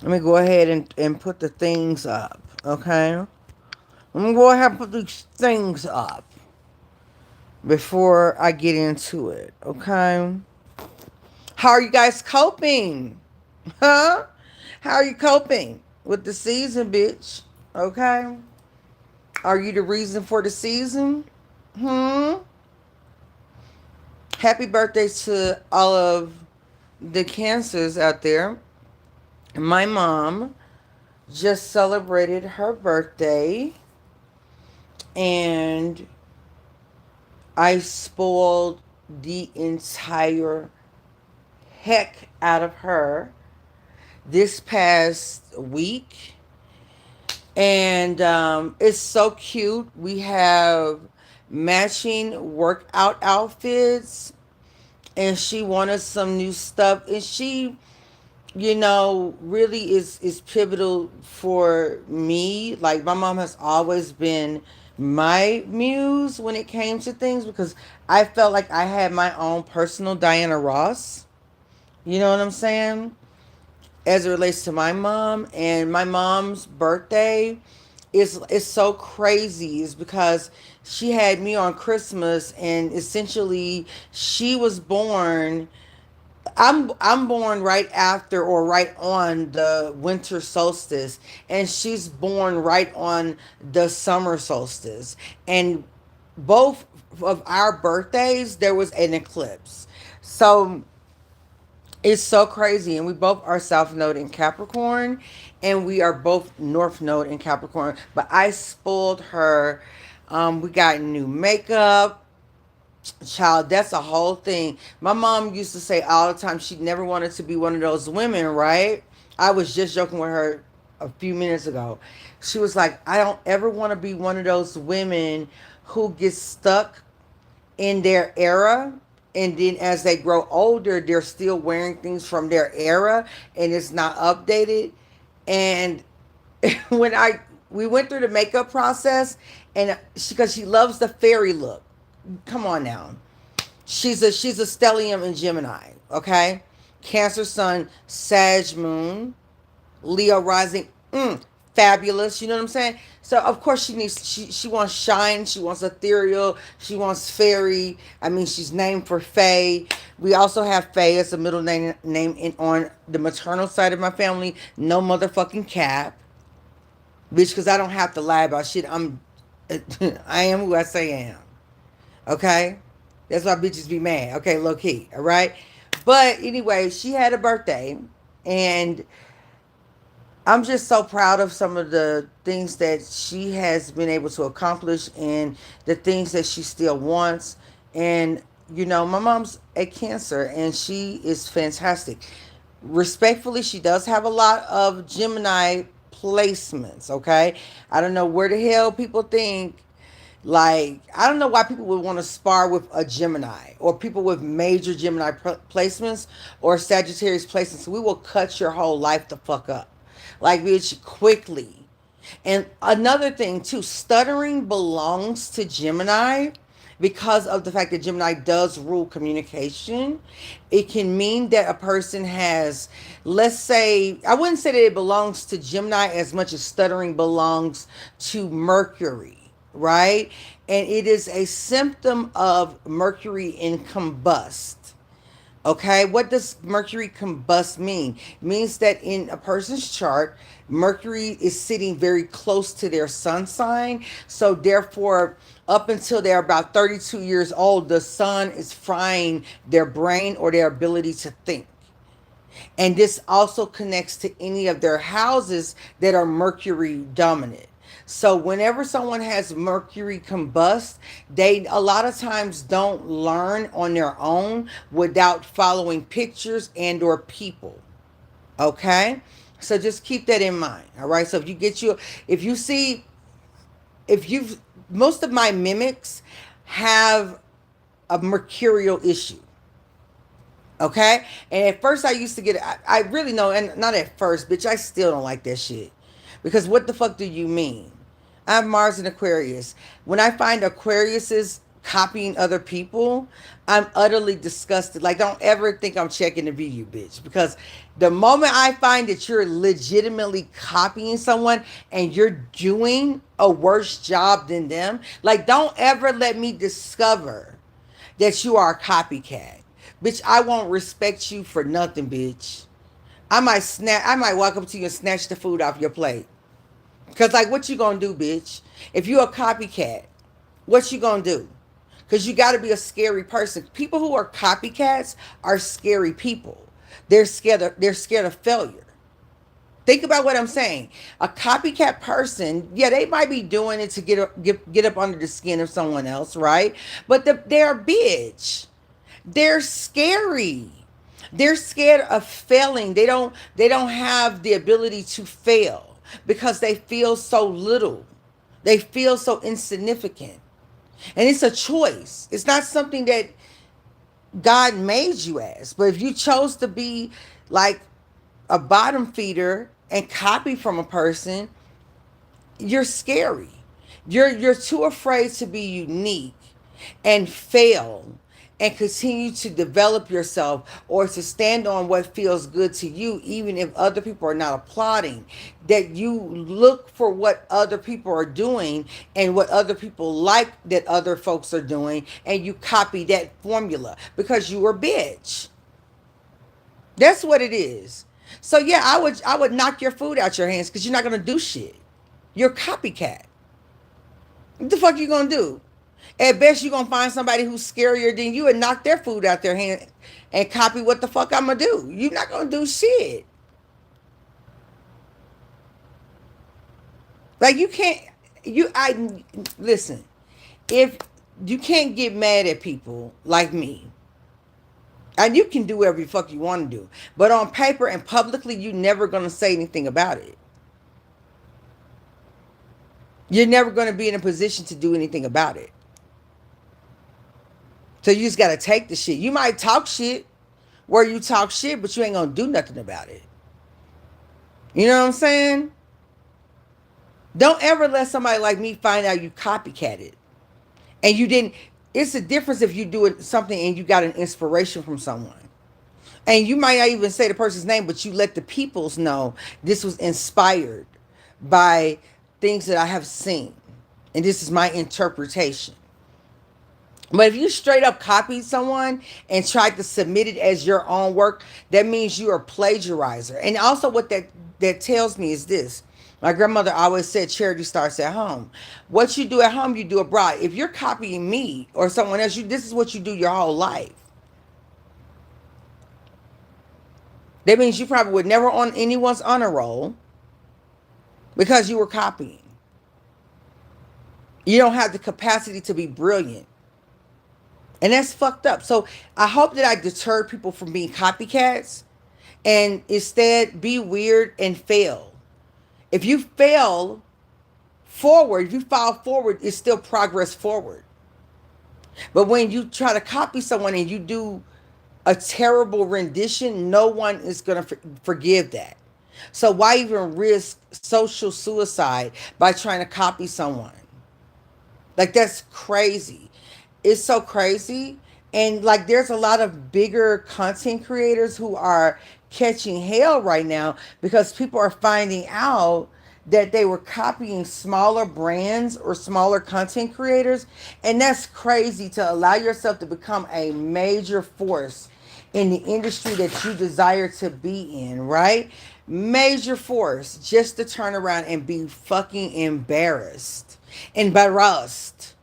Let me go ahead and put the things up, okay? Let me go ahead and put these things up before I get into it, okay? How are you guys coping? Huh? How are you coping with the season, bitch? Okay? Are you the reason for the season? Hmm? Happy birthday to all of the cancers out there. My mom just celebrated her birthday, and I spoiled the entire heck out of her this past week. And it's so cute. We have matching workout outfits, and she wanted some new stuff. And she, really is pivotal for me. Like, my mom has always been my muse when it came to things, because I felt like I had my own personal Diana Ross. You know what I'm saying? As it relates to my mom, and my mom's birthday is so crazy, is because she had me on Christmas, and essentially she was born. I'm born right after or right on the winter solstice, and she's born right on the summer solstice. And both of our birthdays there was an eclipse. So it's so crazy. And we both are South Node in Capricorn, and we are both North Node in Capricorn. But I spoiled her. We got new makeup. Child, that's a whole thing. My mom used to say all the time she never wanted to be one of those women, right? I was just joking with her a few minutes ago. She was like, I don't ever want to be one of those women who gets stuck in their era, and then as they grow older they're still wearing things from their era and it's not updated. And when I we went through the makeup process, and because she loves the fairy look. Come on now. She's a stellium in Gemini, okay? Cancer sun, Sag moon, Leo rising, fabulous. You know what I'm saying? So of course she wants shine, she wants ethereal, she wants fairy. I mean, she's named for Faye. We also have Faye as a middle name on the maternal side of my family. No motherfucking cap, bitch, because I don't have to lie about shit. I am who I say I am. Okay, that's why bitches be mad. Okay, low key. All right, but anyway, she had a birthday, and I'm just so proud of some of the things that she has been able to accomplish and the things that she still wants. And, my mom's a Cancer, and she is fantastic. Respectfully, she does have a lot of Gemini placements, okay? I don't know where the hell people think. Like, I don't know why people would want to spar with a Gemini, or people with major Gemini placements or Sagittarius placements. We will cut your whole life the fuck up. Like, bitch, quickly. And another thing, too, stuttering belongs to Gemini because of the fact that Gemini does rule communication. It can mean that a person has, let's say, I wouldn't say that it belongs to Gemini as much as stuttering belongs to Mercury, right? And it is a symptom of Mercury in combust. Okay, what does Mercury combust mean? It means that in a person's chart, Mercury is sitting very close to their sun sign. So therefore, up until they're about 32 years old, the sun is frying their brain or their ability to think. And this also connects to any of their houses that are Mercury dominant. So whenever someone has Mercury combust, they a lot of times don't learn on their own without following pictures and or people. Okay? So just keep that in mind. All right? So if you see if you've most of my mimics have a mercurial issue. Okay? And at first I used to get I really know, and not at first, bitch, I still don't like that shit. Because what the fuck do you mean? I have Mars in Aquarius. When I find Aquarius's copying other people, I'm utterly disgusted. Like, don't ever think I'm checking to be you, bitch. Because the moment I find that you're legitimately copying someone and you're doing a worse job than them, like, don't ever let me discover that you are a copycat. Bitch, I won't respect you for nothing, bitch. I might walk up to you and snatch the food off your plate. Cause like what you gonna do, bitch? If you a copycat, what you gonna do? Because you got to be a scary person. People who are copycats are scary people. They're scared of failure. Think about what I'm saying. A copycat person, yeah, they might be doing it to get up under the skin of someone else, right? But they're a bitch. They're scary. They're scared of failing. They don't have the ability to fail because they feel so little. They feel so insignificant. And it's a choice. It's not something that God made you as. But if you chose to be like a bottom feeder and copy from a person, you're scary. You're too afraid to be unique and fail and continue to develop yourself or to stand on what feels good to you, even if other people are not applauding. That you look for what other people are doing and what other people like that other folks are doing, and you copy that formula because you are bitch. That's what it is. So yeah, I would knock your food out your hands because you're not gonna do shit. You're a copycat. What the fuck you gonna do? At best, you gonna find somebody who's scarier than you and knock their food out their hand and copy what the fuck I'm gonna do. You're not gonna do shit. Like you can't. I listen. If you can't get mad at people like me, and you can do whatever the fuck you want to do, but on paper and publicly, you're never gonna say anything about it. You're never gonna be in a position to do anything about it. So you just gotta take the shit. You might talk shit where you talk shit, but you ain't gonna do nothing about it. You know what I'm saying? Don't ever let somebody like me find out you copycatted. And you didn't. It's a difference if you do it something and you got an inspiration from someone. And you might not even say the person's name, but you let the peoples know this was inspired by things that I have seen. And this is my interpretation. But if you straight up copied someone and tried to submit it as your own work, that means you're a plagiarizer. And also what that tells me is this. My grandmother always said charity starts at home. What you do at home, you do abroad. If you're copying me or someone else, this is what you do your whole life. That means you probably would never on anyone's honor roll because you were copying. You don't have the capacity to be brilliant. And that's fucked up. So I hope that I deter people from being copycats and instead be weird and fail. If you fail forward, if you fall forward, it's still progress forward. But when you try to copy someone and you do a terrible rendition, no one is going to forgive that. So why even risk social suicide by trying to copy someone? Like, that's crazy. It's so crazy. And like, there's a lot of bigger content creators who are catching hell right now because people are finding out that they were copying smaller brands or smaller content creators. And that's crazy, to allow yourself to become a major force in the industry that you desire to be in, right? Major force, just to turn around and be fucking embarrassed. Embarrassed.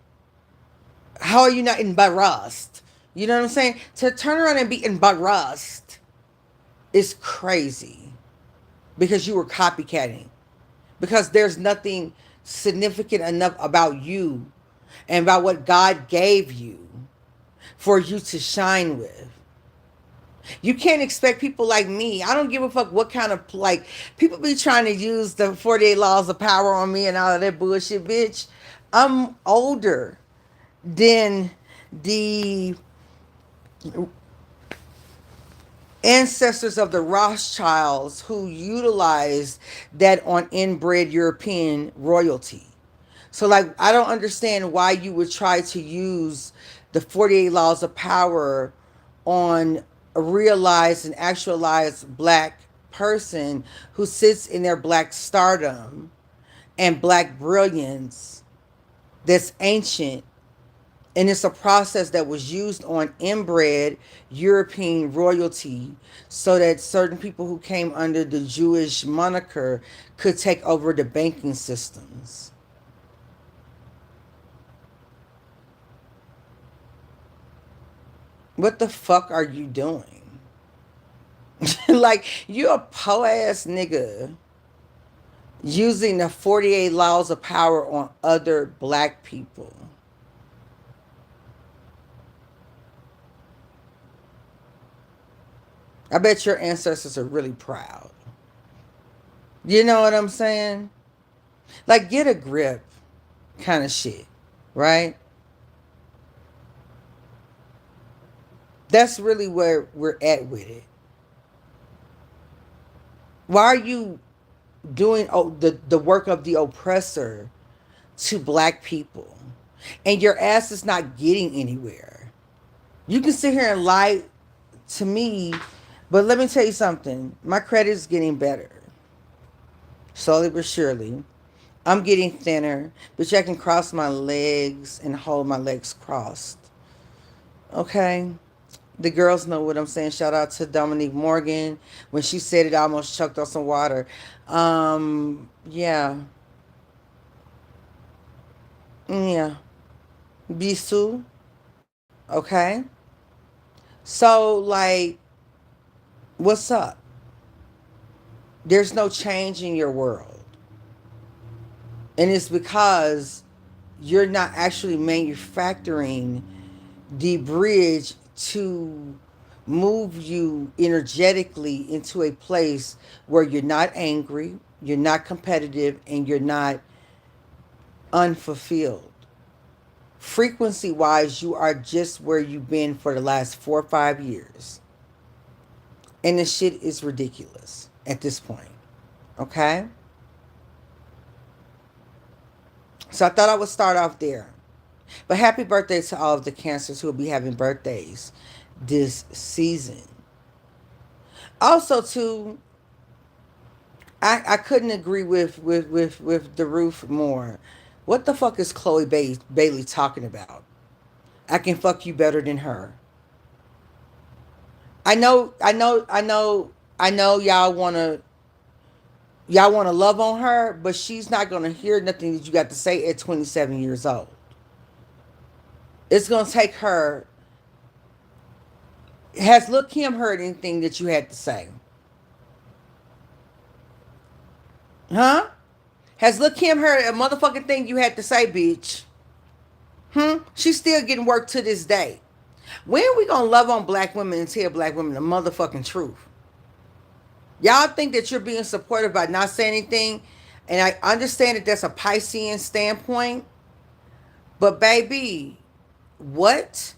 How are you not embarrassed? You know what I'm saying? To turn around and be embarrassed is crazy because you were copycatting. Because there's nothing significant enough about you and about what God gave you for you to shine with. You can't expect people like me. I don't give a fuck what kind of, like, people be trying to use the 48 laws of power on me and all of that bullshit, bitch. I'm older than the ancestors of the Rothschilds who utilized that on inbred European royalty. So, like, I don't understand why you would try to use the 48 laws of power on a realized and actualized black person who sits in their black stardom and black brilliance that's ancient. And it's a process that was used on inbred European royalty so that certain people who came under the Jewish moniker could take over the banking systems. What the fuck are you doing? Like, you a po ass nigga using the 48 laws of power on other black people. I bet your ancestors are really proud. You know what I'm saying? Like, get a grip kind of shit, right? That's really where we're at with it. Why are you doing the work of the oppressor to black people? And your ass is not getting anywhere. You can sit here and lie to me, but let me tell you something. My credit is getting better. Slowly but surely. I'm getting thinner, but I can cross my legs and hold my legs crossed. Okay? The girls know what I'm saying. Shout out to Dominique Morgan. When she said it, I almost choked on some water. Yeah. Yeah. Bisou. Okay? So, like, what's up? There's no change in your world. And it's because you're not actually manufacturing the bridge to move you energetically into a place where you're not angry, you're not competitive, and you're not unfulfilled. Frequency wise, you are just where you've been for the last 4 or 5 years. And the shit is ridiculous at this point. Okay? So I thought I would start off there. But happy birthday to all of the Cancers who will be having birthdays this season. Also, too, I couldn't agree with the roof more. What the fuck is Chloe Bailey talking about? I can fuck you better than her. I know y'all wanna love on her, but she's not gonna hear nothing that you got to say at 27 years old. It's gonna take her. Has Lil Kim heard anything that you had to say? Huh? Has Lil Kim heard a motherfucking thing you had to say, bitch? She's still getting work to this day. When are we gonna love on black women and tell black women the motherfucking truth? Y'all think that you're being supportive by not saying anything, and I understand that that's a Piscean standpoint, but baby, what?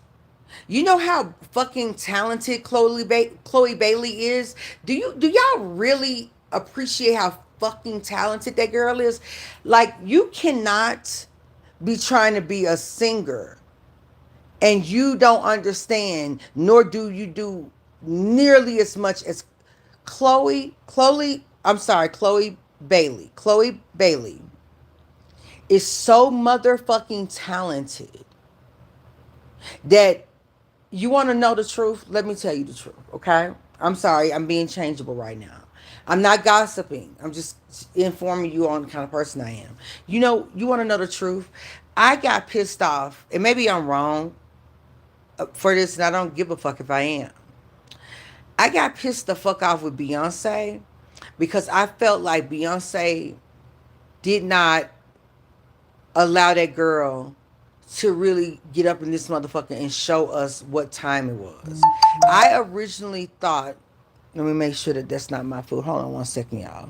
You know how fucking talented Chloe Bailey is? Do y'all really appreciate how fucking talented that girl is? Like, you cannot be trying to be a singer and you don't understand, nor do you do nearly as much as Chloe Bailey. Chloe Bailey is so motherfucking talented that you want to know the truth? Let me tell you the truth, okay? I'm sorry, I'm being changeable right now. I'm not gossiping. I'm just informing you on the kind of person I am. You want to know the truth? I got pissed off, and maybe I'm wrong for this, and I don't give a fuck if I am. I got pissed the fuck off with Beyonce because I felt like Beyonce did not allow that girl to really get up in this motherfucker and show us what time it was. I originally thought, let me make sure that that's not my food. Hold on 1 second, y'all.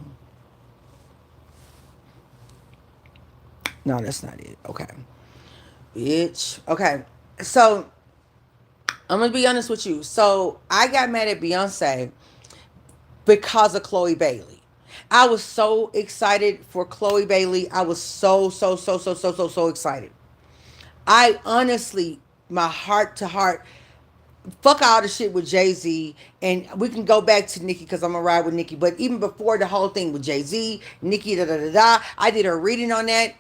No, that's not it. Okay. Bitch. Okay. So, I'm going to be honest with you. So, I got mad at Beyonce because of Chloe Bailey. I was so excited for Chloe Bailey. I was so excited. I honestly, my heart to heart, fuck all the shit with Jay Z, and we can go back to Nicki because I'm gonna ride with Nicki. But even before the whole thing with Jay Z, Nicki, da da da da, I did a reading on that.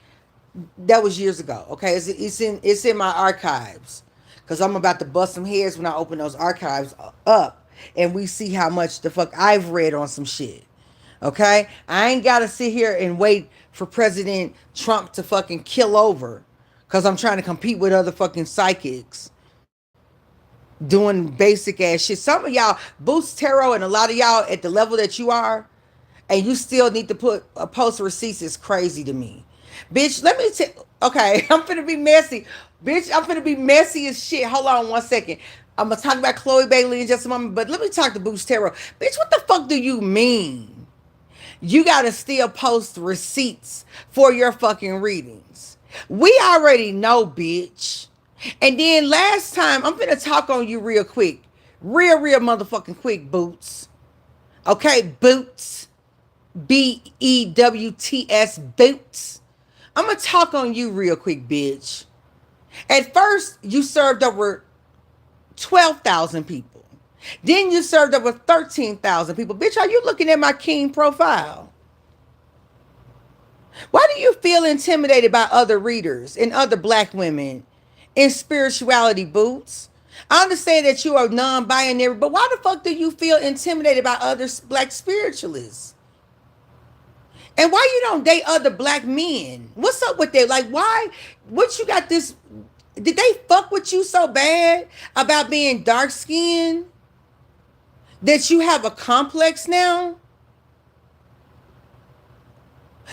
That was years ago. Okay, it's in my archives because I'm about to bust some heads when I open those archives up and we see how much the fuck I've read on some shit. Okay, I ain't gotta sit here and wait for President Trump to fucking kill over because I'm trying to compete with other fucking psychics doing basic ass shit. Some of y'all boost tarot, and a lot of y'all at the level that you are, and you still need to put a post receipts is crazy to me. Bitch, let me tell. Okay, I'm finna be messy. Bitch, I'm finna be messy as shit. Hold on 1 second. I'm gonna talk about Chloe Bailey in just a moment, but let me talk to Boost Tarot. Bitch, what the fuck do you mean? You gotta still post receipts for your fucking readings. We already know, bitch. And then last time, I'm finna talk on you real quick. Real motherfucking quick, Boots. Okay, Boots. Bewts, Boots. I'm gonna talk on you real quick, bitch. At first, you served over 12,000 people. Then you served over 13,000 people. Bitch, are you looking at my King profile? Why do you feel intimidated by other readers and other black women in spirituality, Boots? I understand that you are non-binary, but why the fuck do you feel intimidated by other black spiritualists? And why you don't date other black men? What's up with that? Like, why? What you got this? Did they fuck with you so bad about being dark skinned that you have a complex now?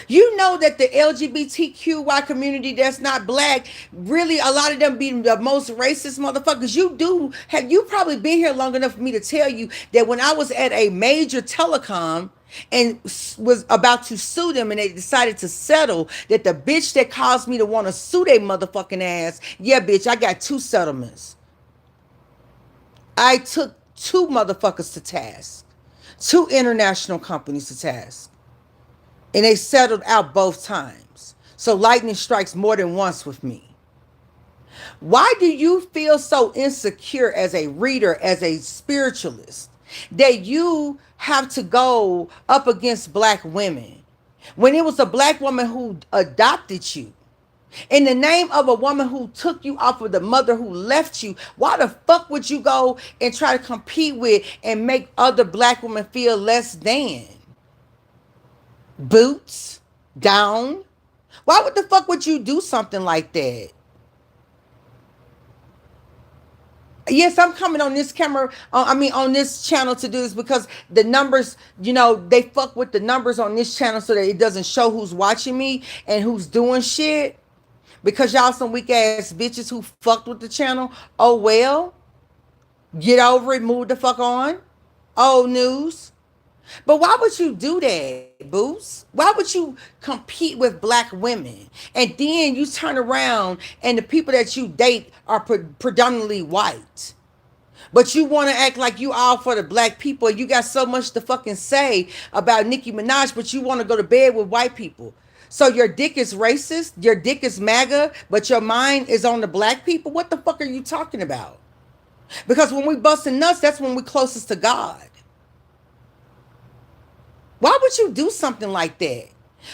You know that the LGBTQY community that's not black, really a lot of them be the most racist motherfuckers. You probably been here long enough for me to tell you that when I was at a major telecom and was about to sue them and they decided to settle, that the bitch that caused me to want to sue their motherfucking ass, yeah, bitch, I got 2 settlements. I took 2 motherfuckers to task, 2 international companies to task. And they settled out both times. So lightning strikes more than once with me. Why do you feel so insecure as a reader, as a spiritualist, that you have to go up against black women when it was a black woman who adopted you? In the name of a woman who took you off of the mother who left you, why the fuck would you go and try to compete with and make other black women feel less than? Boots down. Why would the fuck would you do something like that? Yes, I'm coming on this camera. On this channel to do this because the numbers, they fuck with the numbers on this channel so that it doesn't show who's watching me and who's doing shit. Because y'all some weak ass bitches who fucked with the channel. Oh well, get over it. Move the fuck on. Old news. But why would you do that, Boost? Why would you compete with black women? And then you turn around and the people that you date are predominantly white. But you want to act like you all for the black people. You got so much to fucking say about Nicki Minaj, but you want to go to bed with white people. So your dick is racist, your dick is MAGA, but your mind is on the black people? What the fuck are you talking about? Because when we busting nuts, that's when we closest to God. Why would you do something like that?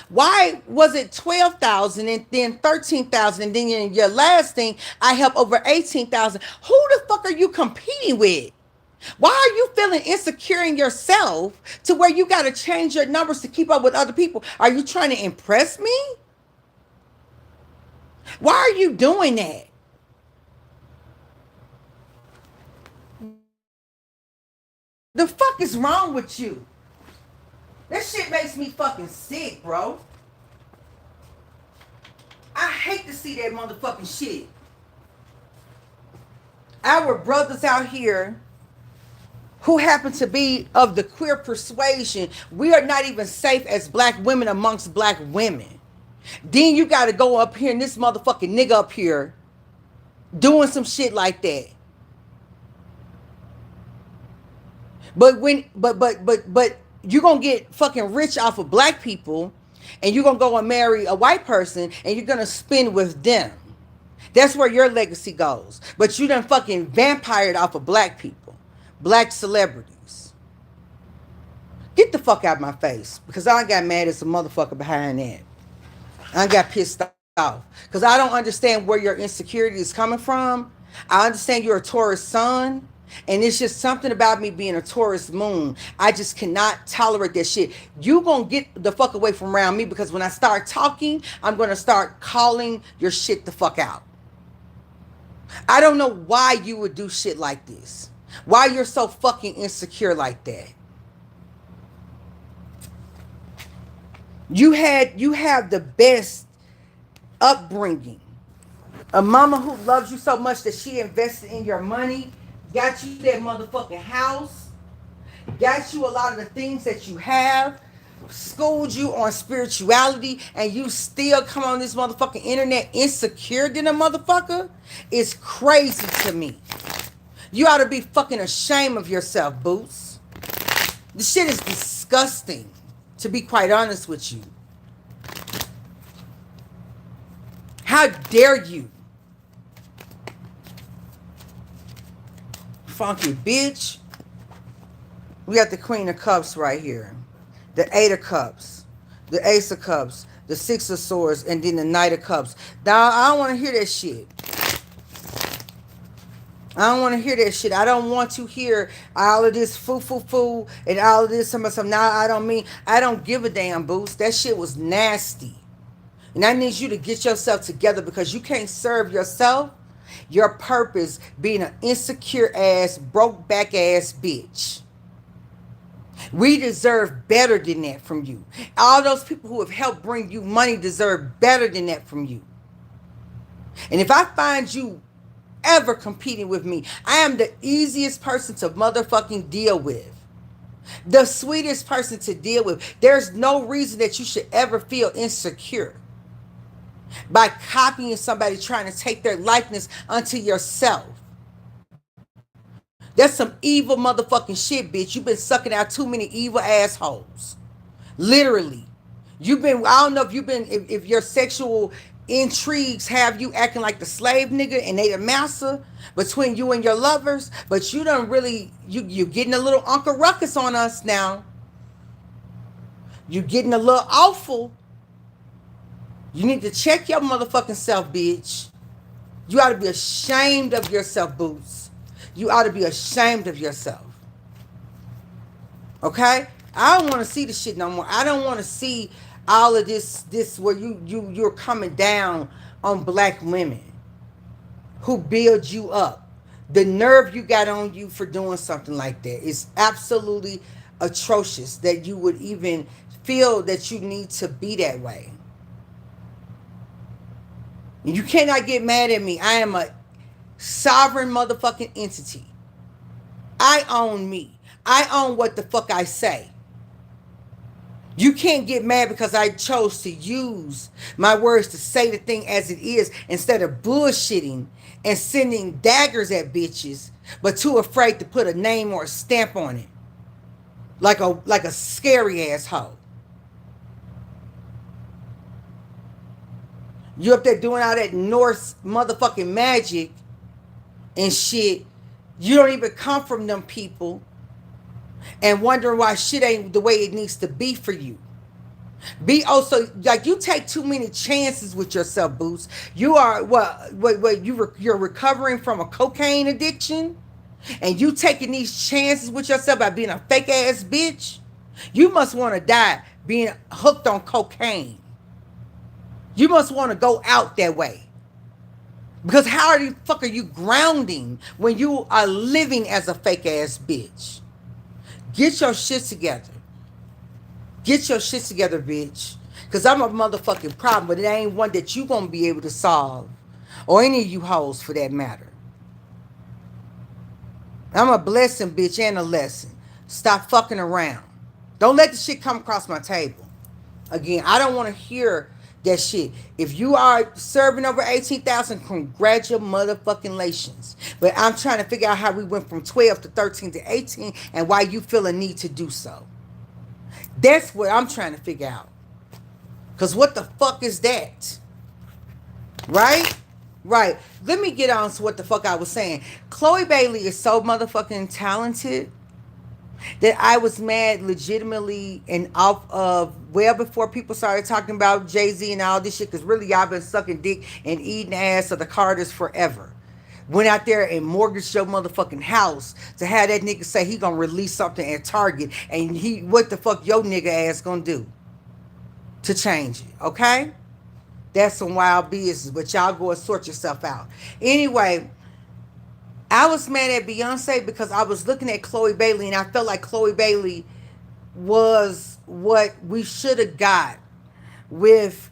Why was it 12,000 and then 13,000 and then in your last thing I helped over 18,000? Who the fuck are you competing with? Why are you feeling insecure in yourself to where you got to change your numbers to keep up with other people? Are you trying to impress me? Why are you doing that? The fuck is wrong with you? That shit makes me fucking sick, bro. I hate to see that motherfucking shit. Our brothers out here who happen to be of the queer persuasion, we are not even safe as black women amongst black women. Then you got to go up here and this motherfucking nigga up here doing some shit like that. But you're gonna get fucking rich off of black people, and you're gonna go and marry a white person, and you're gonna spend with them. That's where your legacy goes. But you done fucking vampired off of black people, black celebrities. Get the fuck out of my face, because I got mad as a motherfucker behind that. I got pissed off because I don't understand where your insecurity is coming from. I understand you're a Taurus sun, and it's just something about me being a Taurus moon. I just cannot tolerate that shit. You gonna get the fuck away from around me, because when I start talking, I'm gonna start calling your shit the fuck out. I don't know why you would do shit like this. Why you're so fucking insecure like that. You have the best upbringing. A mama who loves you so much that she invested in your money, got you that motherfucking house, got you a lot of the things that you have, schooled you on spirituality, and you still come on this motherfucking internet insecure than a motherfucker, is crazy to me. You ought to be fucking ashamed of yourself, Boots. This shit is disgusting, to be quite honest with you. How dare you? Funky bitch. We got the Queen of Cups right here. The Eight of Cups. The Ace of Cups. The Six of Swords. And then the Knight of Cups. Now, I don't want to hear that shit. I don't want to hear that shit. I don't want to hear all of this foo and all of this some. Now I don't give a damn, Boost. That shit was nasty. And I need you to get yourself together, because you can't serve yourself, your purpose, being an insecure ass, broke back ass bitch. We deserve better than that from you. All those people who have helped bring you money deserve better than that from you. And if I find you ever competing with me, I am the easiest person to motherfucking deal with. The sweetest person to deal with. There's no reason that you should ever feel insecure by copying somebody trying to take their likeness unto yourself. That's some evil motherfucking shit, bitch. You've been sucking out too many evil assholes. Literally. I don't know if your sexual intrigues have you acting like the slave nigga and they the master between you and your lovers, but you don't really, you getting a little Uncle Ruckus on us now. You getting a little awful. You need to check your motherfucking self, bitch. You ought to be ashamed of yourself, Boots. You ought to be ashamed of yourself. Okay? I don't want to see the shit no more. I don't want to see all of this where you're coming down on black women who build you up. The nerve you got on you for doing something like that is absolutely atrocious, that you would even feel that you need to be that way. You cannot get mad at me. I am a sovereign motherfucking entity. I own me. I own what the fuck I say. You can't get mad because I chose to use my words to say the thing as it is, instead of bullshitting and sending daggers at bitches, but too afraid to put a name or a stamp on it. Like a scary asshole. You up there doing all that Norse motherfucking magic and shit. You don't even come from them people, and wondering why shit ain't the way it needs to be for you. Be also like, you take too many chances with yourself, Boots. You are you're recovering from a cocaine addiction, and you taking these chances with yourself by being a fake ass bitch. You must want to die being hooked on cocaine. You must want to go out that way. Because how the fuck are you grounding when you are living as a fake ass bitch? Get your shit together. Get your shit together, bitch. Because I'm a motherfucking problem, but it ain't one that you gonna be able to solve. Or any of you hoes for that matter. I'm a blessing, bitch, and a lesson. Stop fucking around. Don't let the shit come across my table. Again, I don't want to hear that shit. If you are serving over 18,000, congratulations. But I'm trying to figure out how we went from 12 to 13 to 18 and why you feel a need to do so. That's what I'm trying to figure out. Because what the fuck is that? Right? Right. Let me get on to what the fuck I was saying. Chloe Bailey is so motherfucking talented that I was mad legitimately and off of well before people started talking about Jay-Z and all this shit, because really y'all been sucking dick and eating ass of the Carters forever. Went out there and mortgaged your motherfucking house to have that nigga say he gonna release something at Target, and he what the fuck your nigga ass gonna do to change it, okay? That's some wild business, but y'all go and sort yourself out. Anyway, I was mad at Beyonce because I was looking at Chloe Bailey and I felt like Chloe Bailey was what we should have got with.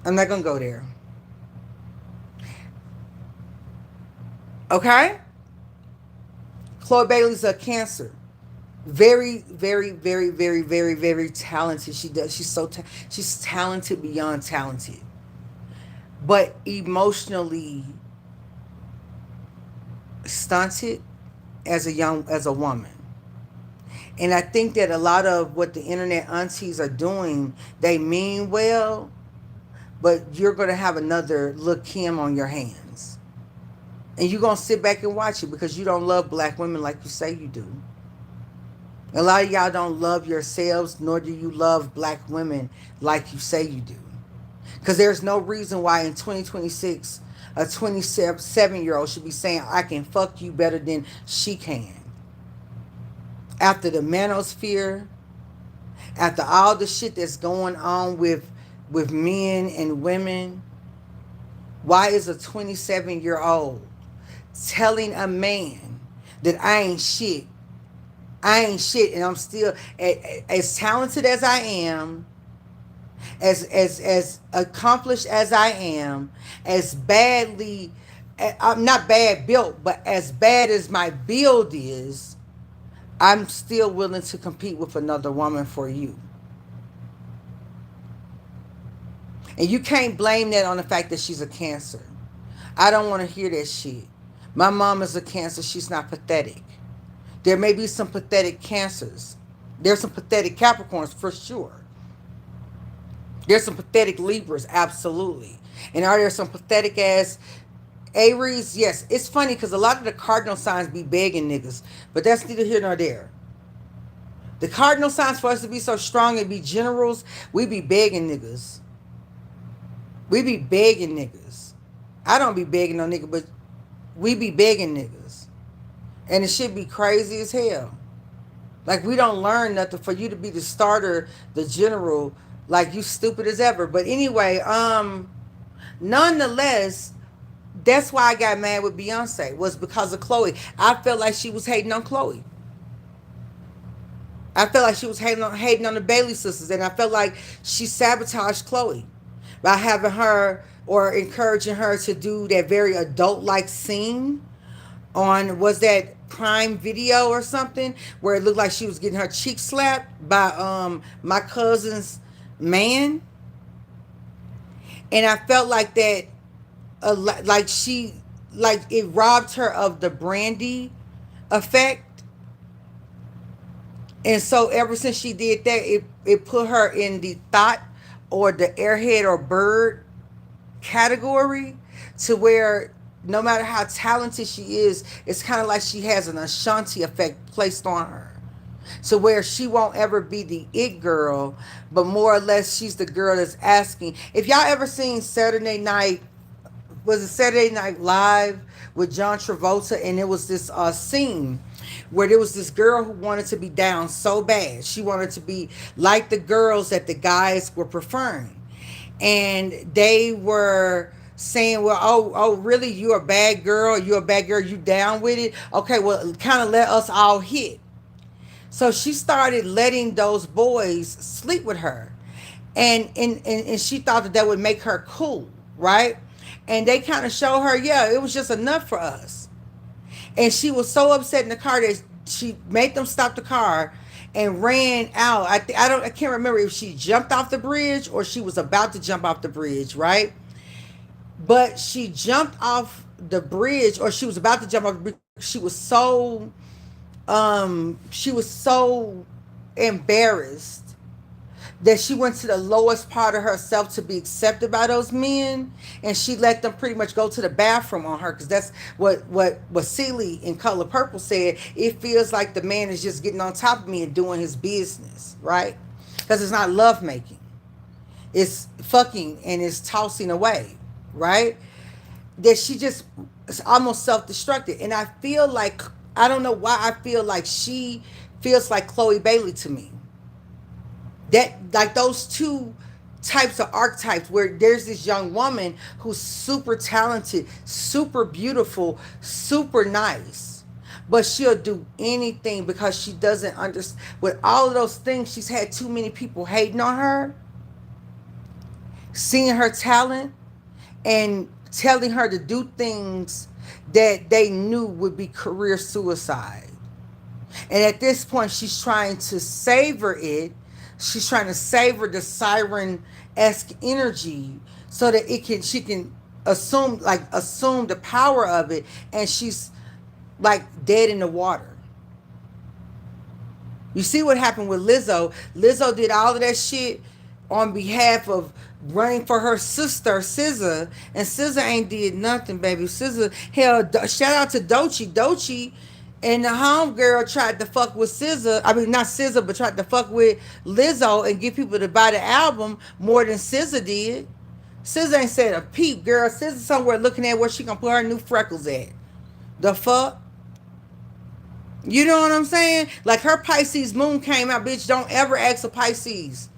I'm not gonna go there. Okay? Chloe Bailey's a Cancer. Very, very, very, very, very, very talented. She does. She's talented beyond talented, but emotionally stunted as a woman. And I think that a lot of what the internet aunties are doing, they mean well, but you're going to have another Lil' Kim on your hands. And you're going to sit back and watch it because you don't love black women like you say you do. A lot of y'all don't love yourselves, nor do you love black women like you say you do. Because there's no reason why in 2026, a 27-year-old should be saying, I can fuck you better than she can. After the manosphere, after all the shit that's going on with men and women, why is a 27-year-old telling a man that I ain't shit? I ain't shit, and I'm still as talented as I am, as accomplished as I am, as badly, I'm not bad built, but as bad as my build is, I'm still willing to compete with another woman for you. And you can't blame that on the fact that she's a Cancer. I don't want to hear that shit. My mom is a Cancer. She's not pathetic. There may be some pathetic Cancers. There's some pathetic Capricorns for sure. There's some pathetic Libras, absolutely. And are there some pathetic ass Aries? Yes. It's funny because a lot of the cardinal signs be begging niggas, but that's neither here nor there. The cardinal signs for us to be so strong and be generals, we be begging niggas. We be begging niggas. I don't be begging no nigga, but we be begging niggas. And it should be crazy as hell. Like, we don't learn nothing for you to be the starter, the general, like you stupid as ever. But anyway, nonetheless, that's why I got mad with Beyonce, was because of Chloe. I felt like she was hating on Chloe. I felt like she was hating on the Bailey sisters, and I felt like she sabotaged Chloe by having her or encouraging her to do that very adult-like scene on, was that Prime Video or something, where it looked like she was getting her cheek slapped by my cousin's man. And I felt like that, like it robbed her of the Brandy effect. And so ever since she did that, it put her in the thought or the airhead or bird category, to where no matter how talented she is, it's kind of like she has an Ashanti effect placed on her. So where she won't ever be the it girl, but more or less she's the girl that's asking. If y'all ever seen Saturday Night, was it Saturday Night Live with John Travolta, and it was this scene where there was this girl who wanted to be down so bad. She wanted to be like the girls that the guys were preferring. And they were saying, well, oh, really? You're a bad girl? You're a bad girl? You down with it? Okay, well, kind of let us all hit. So she started letting those boys sleep with her. And she thought that would make her cool, right? And they kind of showed her, yeah, it was just enough for us. And she was so upset in the car that she made them stop the car and ran out. I can't remember if she jumped off the bridge or she was about to jump off the bridge, right? But she jumped off the bridge, or she was about to jump off the bridge. She was so embarrassed that she went to the lowest part of herself to be accepted by those men, and she let them pretty much go to the bathroom on her, because that's what Celie in Color Purple said. It feels like the man is just getting on top of me and doing his business, right? Because it's not love making, it's fucking and it's tossing away, right? That she just almost self-destructed. And I feel like, I don't know why, I feel like she feels like Chloe Bailey to me. That, like, those two types of archetypes, where there's this young woman who's super talented, super beautiful, super nice, but she'll do anything because she doesn't understand. With all of those things, she's had too many people hating on her, seeing her talent, and telling her to do things that they knew would be career suicide. And at this point, she's trying to savor it. She's trying to savor the siren-esque energy so that she can assume the power of it, and she's like dead in the water. You see what happened with Lizzo? Lizzo did all of that shit on behalf of running for her sister SZA, and SZA ain't did nothing, baby. SZA, hell, shout out to Doechii and the homegirl tried to fuck with SZA. I mean, not SZA, but tried to fuck with Lizzo and get people to buy the album more than SZA did. SZA ain't said a peep, girl. SZA somewhere looking at where she gonna put her new freckles at. The fuck? You know what I'm saying? Like, her Pisces moon came out, bitch. Don't ever ask a Pisces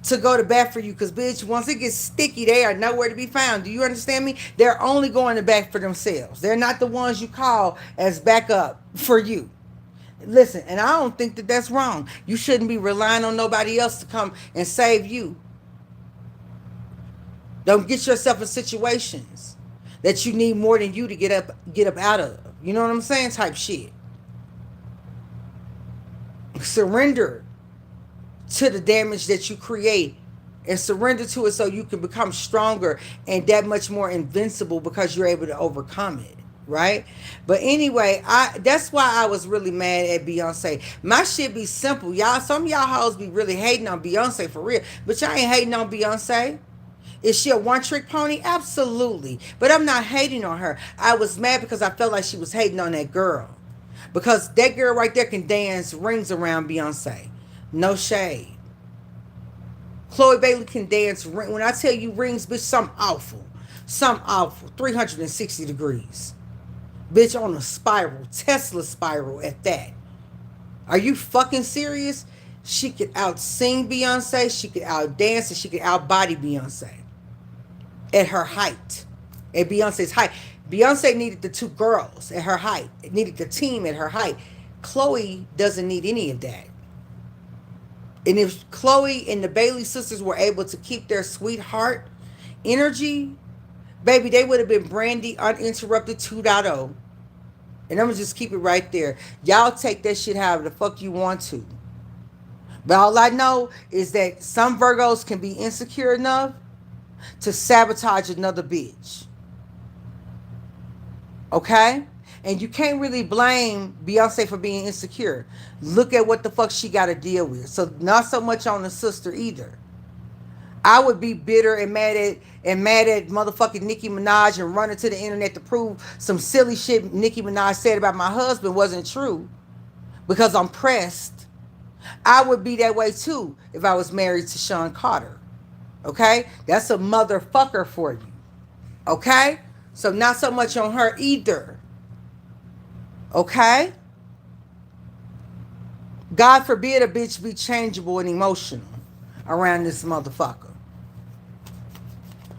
to go to bat for you, because, bitch, once it gets sticky, they are nowhere to be found. Do you understand me? They're only going to bat for themselves. They're not the ones you call as backup for you. Listen, and I don't think that that's wrong. You shouldn't be relying on nobody else to come and save you. Don't get yourself in situations that you need more than you to get up out of. You know what I'm saying? Type shit. Surrender to the damage that you create, and surrender to it so you can become stronger and that much more invincible, because you're able to overcome it, right? But anyway, that's why I was really mad at Beyonce. My shit be simple, y'all. Some of y'all hoes be really hating on Beyonce for real, but y'all ain't hating on Beyonce. Is she a one-trick pony? Absolutely. But I'm not hating on her. I was mad because I felt like she was hating on that girl, because that girl right there can dance rings around Beyonce. No shade. Chloe Bailey can dance. When I tell you rings, bitch, something awful. Something awful. 360 degrees. Bitch, on a spiral. Tesla spiral at that. Are you fucking serious? She could out-sing Beyonce. She could out-dance. And she could out-body Beyonce. At her height. At Beyonce's height. Beyonce needed the two girls at her height. It needed the team at her height. Chloe doesn't need any of that. And if Chloe and the Bailey sisters were able to keep their sweetheart energy, baby, they would have been Brandy Uninterrupted 2.0. And I'm going to just keep it right there. Y'all take that shit however the fuck you want to. But all I know is that some Virgos can be insecure enough to sabotage another bitch. Okay? And you can't really blame Beyonce for being insecure. Look at what the fuck she got to deal with. So not so much on the sister either. I would be bitter and mad at motherfucking Nicki Minaj and running to the internet to prove some silly shit Nicki Minaj said about my husband wasn't true, because I'm pressed. I would be that way too if I was married to Sean Carter. Okay? That's a motherfucker for you. Okay? So not so much on her either. Okay? God forbid a bitch be changeable and emotional around this motherfucker.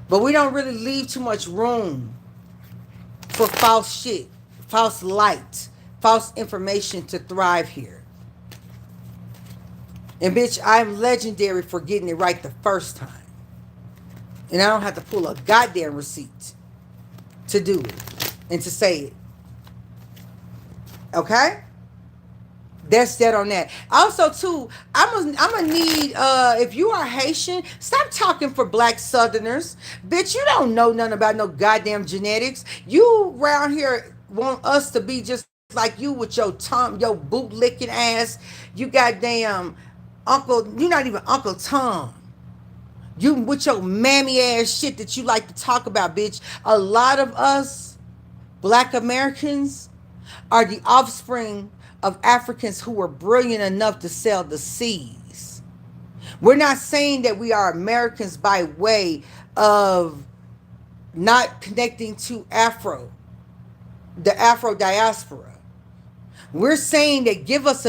But we don't really leave too much room for false shit, false light, false information to thrive here. And bitch, I'm legendary for getting it right the first time. And I don't have to pull a goddamn receipt to do it and to say it. Okay? That's that on that. Also, too, I'm gonna need, if you are Haitian, stop talking for black Southerners. Bitch, you don't know nothing about no goddamn genetics. You around here want us to be just like you with your tongue, your boot licking ass. You goddamn Uncle, you're not even Uncle Tom. You with your mammy ass shit that you like to talk about, bitch. A lot of us, black Americans, are the offspring of Africans who were brilliant enough to sail the seas. We're not saying that we are Americans by way of not connecting to the Afro diaspora. We're saying that give us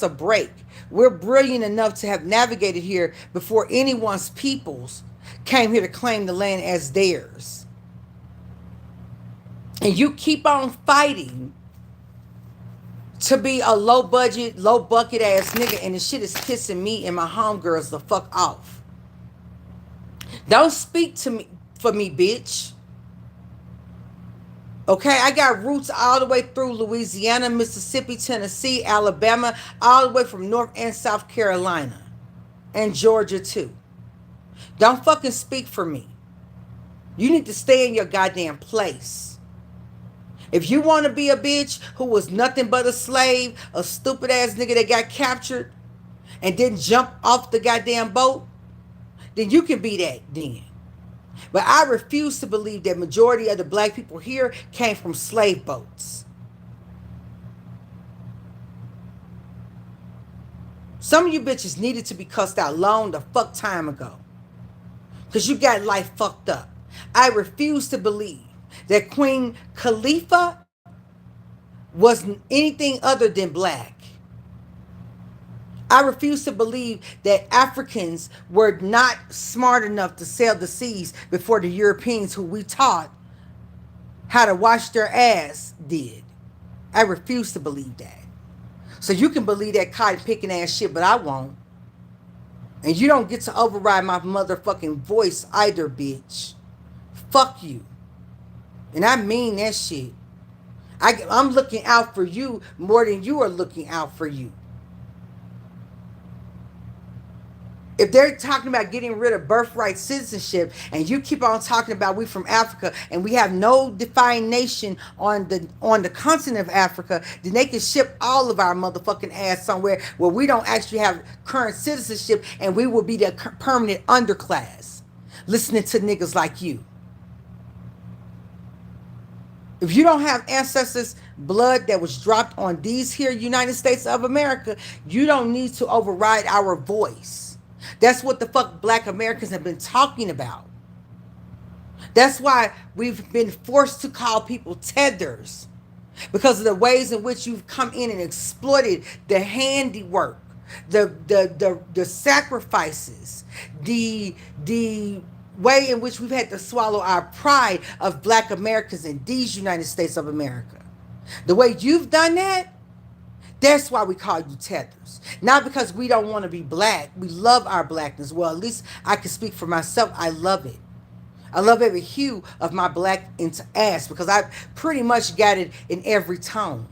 a break. We're brilliant enough to have navigated here before anyone's peoples came here to claim the land as theirs. And you keep on fighting to be a low budget, low bucket ass nigga, and the shit is pissing me and my homegirls the fuck off. Don't speak to me for me, bitch. Okay, I got roots all the way through Louisiana, Mississippi, Tennessee, Alabama, all the way from North and South Carolina, and Georgia too. Don't fucking speak for me. You need to stay in your goddamn place. If you want to be a bitch who was nothing but a slave, a stupid ass nigga that got captured and didn't jump off the goddamn boat, then you can be that then. But I refuse to believe that majority of the black people here came from slave boats. Some of you bitches needed to be cussed out long the fuck time ago. Because you got life fucked up. I refuse to believe that Queen Khalifa was anything other than black. I refuse to believe that Africans were not smart enough to sail the seas before the Europeans who we taught how to wash their ass did. I refuse to believe that. So you can believe that cotton picking ass shit, but I won't. And you don't get to override my motherfucking voice either, bitch. Fuck you. And I mean that shit. I'm looking out for you more than you are looking out for you. If they're talking about getting rid of birthright citizenship and you keep on talking about we from Africa and we have no defined nation on the continent of Africa, then they can ship all of our motherfucking ass somewhere where we don't actually have current citizenship and we will be the permanent underclass listening to niggas like you. If you don't have ancestors' blood that was dropped on these here United States of America, you don't need to override our voice. That's what the fuck black Americans have been talking about. That's why we've been forced to call people tethers. Because of the ways in which you've come in and exploited the handiwork, the sacrifices, the way in which we've had to swallow our pride of black Americans in these United States of America. The way you've done that, that's why we call you tethers. Not because we don't want to be black. We love our blackness. Well, at least I can speak for myself. I love it. I love every hue of my black into ass because I've pretty much got it in every tone.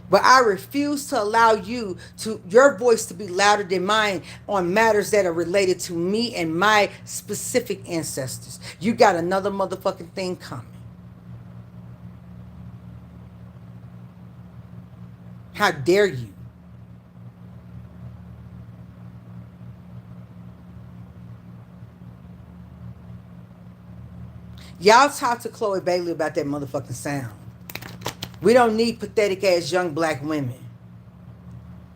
But I refuse to allow your voice to be louder than mine on matters that are related to me and my specific ancestors. You got another motherfucking thing coming. How dare you? Y'all talk to Chloe Bailey about that motherfucking sound. We don't need pathetic ass young black women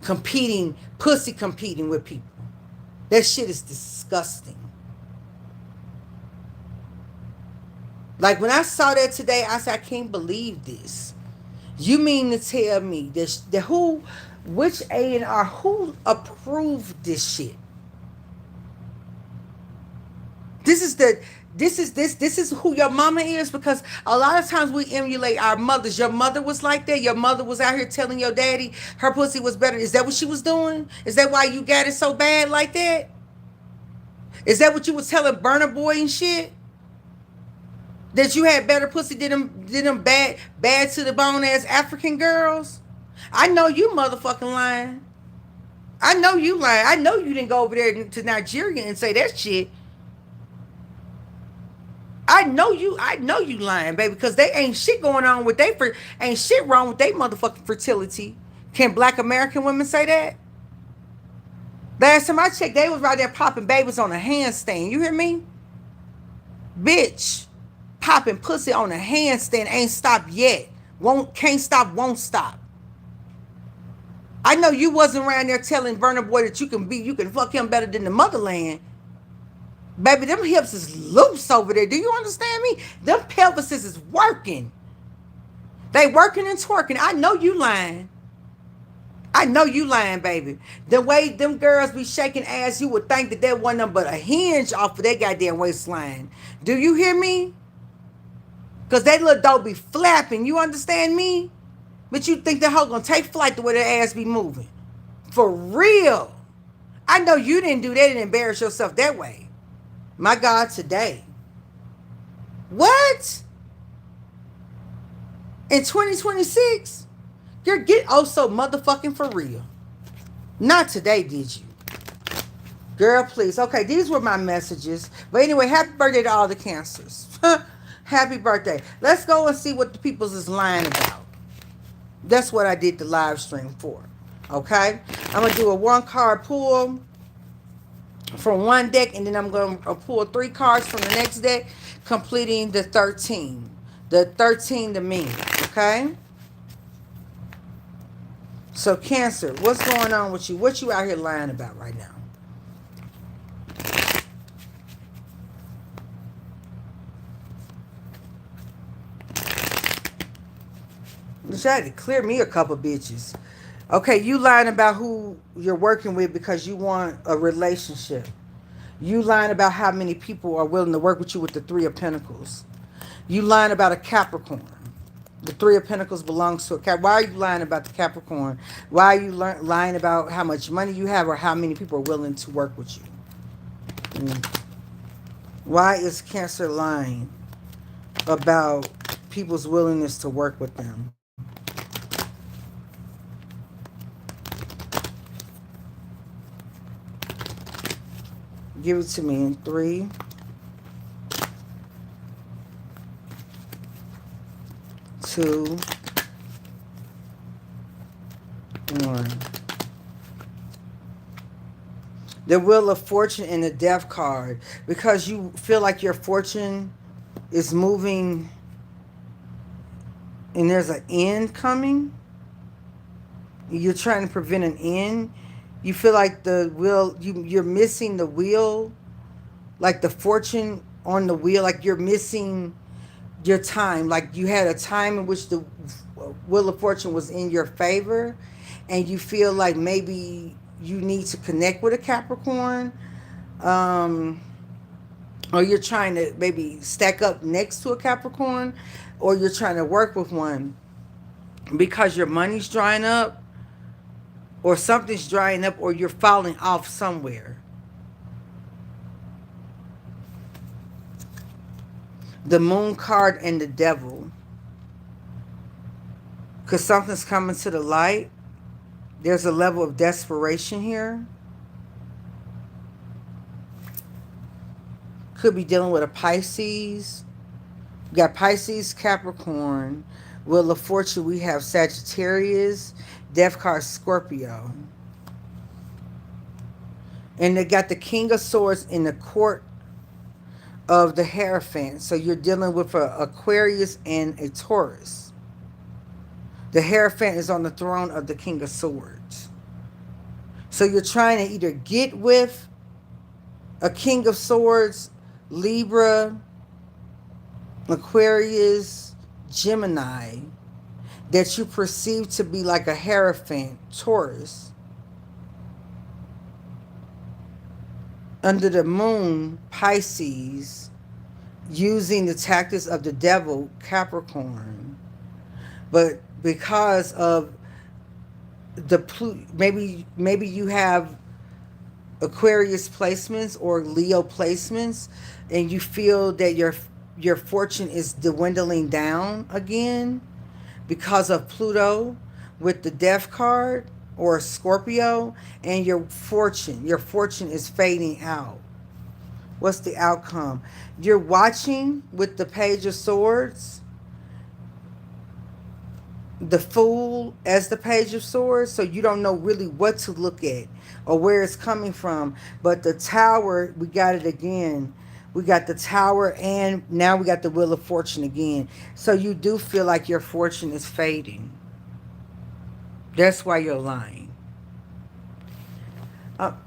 pussy competing with people. That shit is disgusting. Like when I saw that today, I said, I can't believe this. You mean to tell me that which A&R, who approved this shit? This is who your mama is, because a lot of times we emulate our mothers. Your mother was like that. Your mother was out here telling your daddy her pussy was better. Is that what she was doing? Is that why you got it so bad like that? Is that what you was telling Burna Boy and shit? That you had better pussy than them bad to the bone ass African girls? I know you motherfucking lying. I know you lying. I know you didn't go over there to Nigeria and say that shit. I know you lying, baby, because they ain't shit going on with ain't shit wrong with their motherfucking fertility. Can black American women say that? Last time I checked, they was right there popping babies on a handstand. You hear me? Bitch. Popping pussy on a handstand ain't stopped yet. Can't stop, won't stop. I know you wasn't around there telling Burna Boy that you can fuck him better than the motherland. Baby, them hips is loose over there. Do you understand me? Them pelvises is working. They working and twerking. I know you lying. I know you lying, baby. The way them girls be shaking ass, you would think that wasn't nothing but a hinge off of their goddamn waistline. Do you hear me? Because that little dope be flapping. You understand me? But you think that hoe gonna take flight the way their ass be moving. For real. I know you didn't do that and embarrass yourself that way. My God, today. What? In 2026? You're getting so motherfucking for real. Not today, did you? Girl, please. Okay, these were my messages. But anyway, happy birthday to all the Cancers. Happy birthday. Let's go and see what the people's is lying about. That's what I did the live stream for. Okay? I'm going to do a 1-card pull from one deck, and then I'm going to pull 3 cards from the next deck, completing the 13. The 13 to me. Okay? So, Cancer, what's going on with you? What you out here lying about right now? You had to clear me a couple bitches. Okay, you lying about who you're working with because you want a relationship. You lying about how many people are willing to work with you with the 3 of Pentacles. You lying about a Capricorn. The 3 of Pentacles belongs to a Capricorn. Why are you lying about the Capricorn? Why are you lying about how much money you have or how many people are willing to work with you? Why is Cancer lying about people's willingness to work with them? Give it to me in 3, 2, 1. The Wheel of Fortune and the Death card. Because you feel like your fortune is moving and there's an end coming. You're trying to prevent an end. You feel like the wheel, you're missing the wheel, like the fortune on the wheel, like you're missing your time. Like you had a time in which the Wheel of Fortune was in your favor, and you feel like maybe you need to connect with a Capricorn, or you're trying to maybe stack up next to a Capricorn, or you're trying to work with one because your money's drying up, or something's drying up, or you're falling off somewhere. The Moon card and the Devil. Because something's coming to the light. There's a level of desperation here. Could be dealing with a Pisces. We got Pisces, Capricorn. Wheel of Fortune, we have Sagittarius. Death card, Scorpio. And they got the King of Swords in the court of the Hierophant. So you're dealing with an Aquarius and a Taurus. The Hierophant is on the throne of the King of Swords. So you're trying to either get with a King of Swords, Libra, Aquarius, Gemini, that you perceive to be like a Hierophant, Taurus. Under the Moon, Pisces, using the tactics of the Devil, Capricorn. But because of the maybe you have Aquarius placements or Leo placements, and you feel that your fortune is dwindling down again because of Pluto with the Death card, or Scorpio, and your fortune is fading out. What's the outcome? You're watching with the Page of Swords. the Fool as the Page of Swords, so you don't know really what to look at or where it's coming from. But the Tower, we got it again. We got the Tower, and now we got the Wheel of Fortune again. So you do feel like your fortune is fading. That's why you're lying.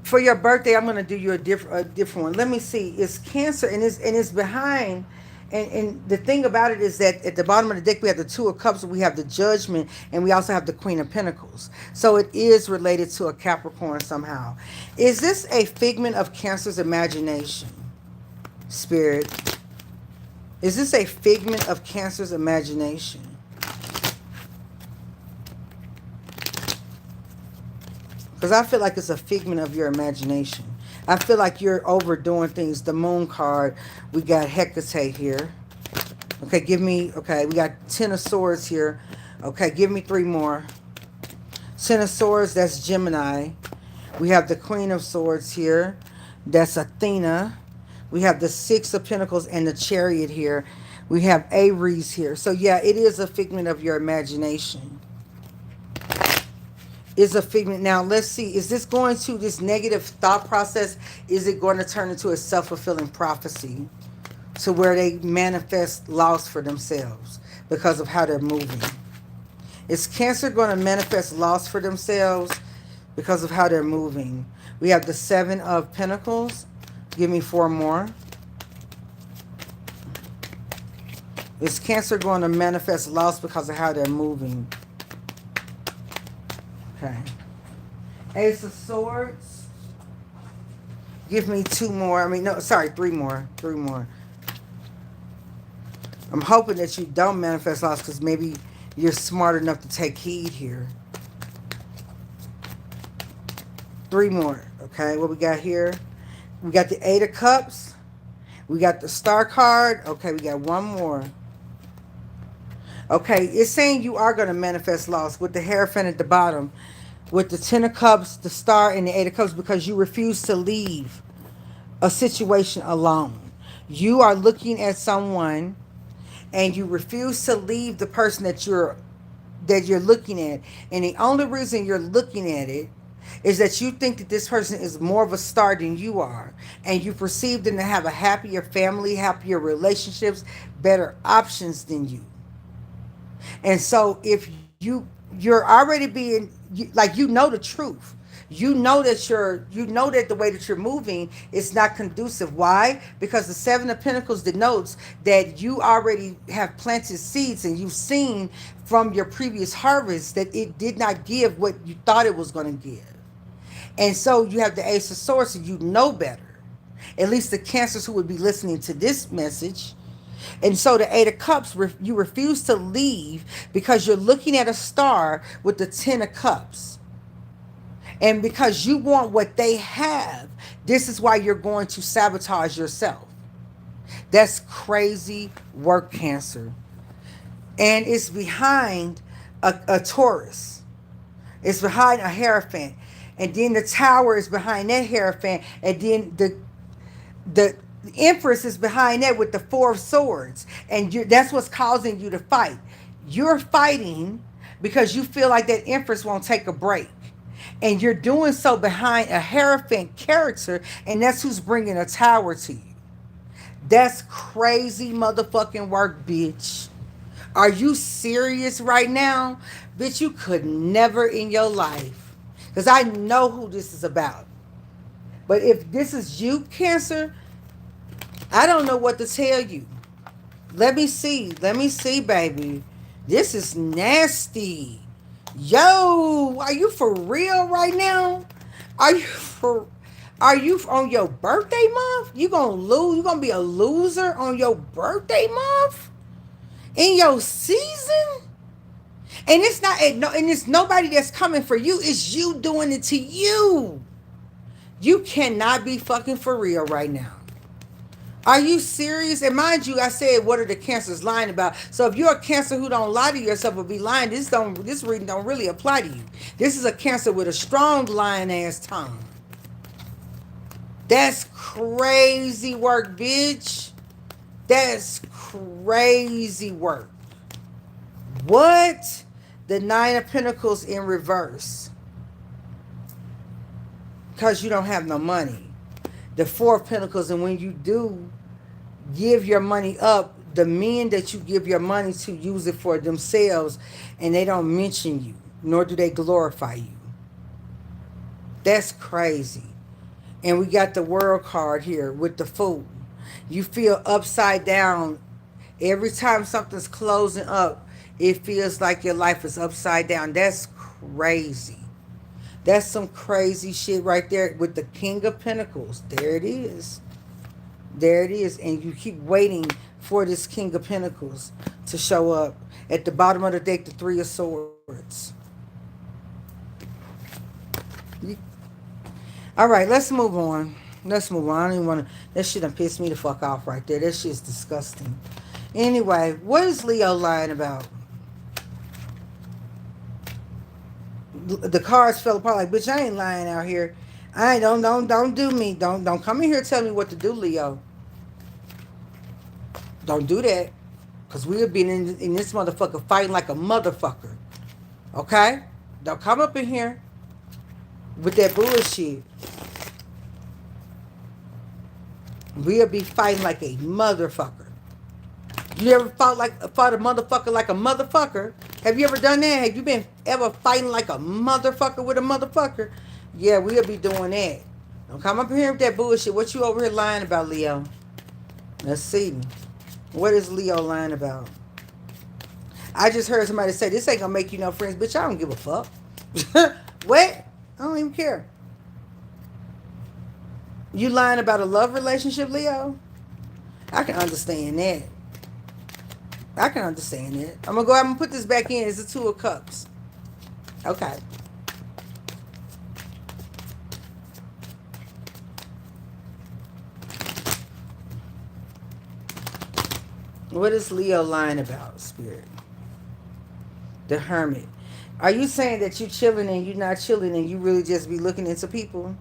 For your birthday, I'm gonna do you a different one. Let me see. It's Cancer, and it's behind. And the thing about it is that at the bottom of the deck we have the Two of Cups, we have the Judgment, and we also have the Queen of Pentacles. So it is related to a Capricorn somehow. Is this a figment of Cancer's imagination, Spirit? Is this a figment of Cancer's imagination? Because I feel like it's a figment of your imagination. I feel like you're overdoing things. The Moon card, we got Hecate here. Okay, give me, okay, we got Ten of Swords here. Okay, give me 3 more. Ten of Swords, that's Gemini. We have the Queen of Swords here. That's Athena. We have the Six of Pentacles and the Chariot here. We have Aries here. So yeah, it is a figment of your imagination. Is a figment. Now let's see, is this going to, this negative thought process, is it going to turn into a self-fulfilling prophecy to where they manifest loss for themselves because of how they're moving? Is Cancer going to manifest loss for themselves because of how they're moving? We have the Seven of Pentacles. Give me 4 more. Is Cancer going to manifest loss because of how they're moving? Okay. Ace of Swords. Give me 2 more. I mean, no, sorry, 3 more. 3 more. I'm hoping that you don't manifest loss because maybe you're smart enough to take heed here. 3 more. Okay, what we got here? We got the Eight of Cups. We got the Star card. Okay, we got 1 more. Okay, it's saying you are going to manifest loss with the Hierophant at the bottom, with the Ten of Cups, the Star, and the Eight of Cups, because you refuse to leave a situation alone. You are looking at someone and you refuse to leave the person that you're looking at. And the only reason you're looking at it is that you think that this person is more of a star than you are. And you perceive them to have a happier family, happier relationships, better options than you. And so if you're already being, like, you know the truth. You know that the way that you're moving is not conducive. Why? Because the Seven of Pentacles denotes that you already have planted seeds and you've seen from your previous harvest that it did not give what you thought it was going to give. And so you have the Ace of Swords, so you know better. At least the Cancers who would be listening to this message. And so the Eight of Cups, you refuse to leave because you're looking at a star with the Ten of Cups. And because you want what they have, this is why you're going to sabotage yourself. That's crazy work, Cancer. And it's behind a Taurus. It's behind a Hierophant. And then the Tower is behind that Hierophant. And then the Empress is behind that with the Four of Swords. And that's what's causing you to fight. You're fighting because you feel like that Empress won't take a break. And you're doing so behind a Hierophant character, and that's who's bringing a Tower to you. That's crazy motherfucking work, bitch. Are you serious right now? Bitch, you could never in your life. Because I know who this is about. But if this is you, Cancer, I don't know what to tell you. Let me see. Let me see, baby. This is nasty. Yo, are you for real right now? Are you on your birthday month? You gonna lose? You gonna be a loser on your birthday month? In your season? And it's not, and it's nobody that's coming for you. It's you doing it to you. You cannot be fucking for real right now. Are you serious? And mind you, I said, what are the Cancers lying about? So if you're a Cancer who don't lie to yourself or be lying, this reading don't really apply to you. This is a Cancer with a strong lying ass tongue. That's crazy work, bitch. That's crazy work. What? the Nine of Pentacles in reverse. Because you don't have no money. The Four of Pentacles, and when you do give your money up, the men that you give your money to use it for themselves, and they don't mention you, nor do they glorify you. That's crazy. And we got the World card here with the Fool. You feel upside down. Every time something's closing up, it feels like your life is upside down. That's crazy. That's some crazy shit right there with the King of Pentacles. There it is. There it is. And you keep waiting for this King of Pentacles to show up. At the bottom of the deck, the Three of Swords. All right, let's move on. Let's move on. I don't even want to... That shit done pissed me the fuck off right there. That shit's disgusting. Anyway, what is Leo lying about? The cards fell apart. Like, bitch, I ain't lying out here. I ain't, don't do me. Don't come in here and tell me what to do, Leo. Don't do that. Because we have been in this motherfucker fighting like a motherfucker. Okay? Don't come up in here with that bullshit. We'll be fighting like a motherfucker. You ever fought a motherfucker like a motherfucker? Have you ever done that? Have you been ever fighting like a motherfucker with a motherfucker? Yeah, we'll be doing that. Don't come up here with that bullshit. What you over here lying about, Leo? Let's see. What is Leo lying about? I just heard somebody say, this ain't gonna make you no friends. Bitch, I don't give a fuck. What? I don't even care. You lying about a love relationship, Leo? I can understand that. I can understand that. I'm going to go ahead and put this back in. It's the Two of Cups. Okay. What is Leo lying about, Spirit? The Hermit. Are you saying that you chilling and you not chilling and you really just be looking into people?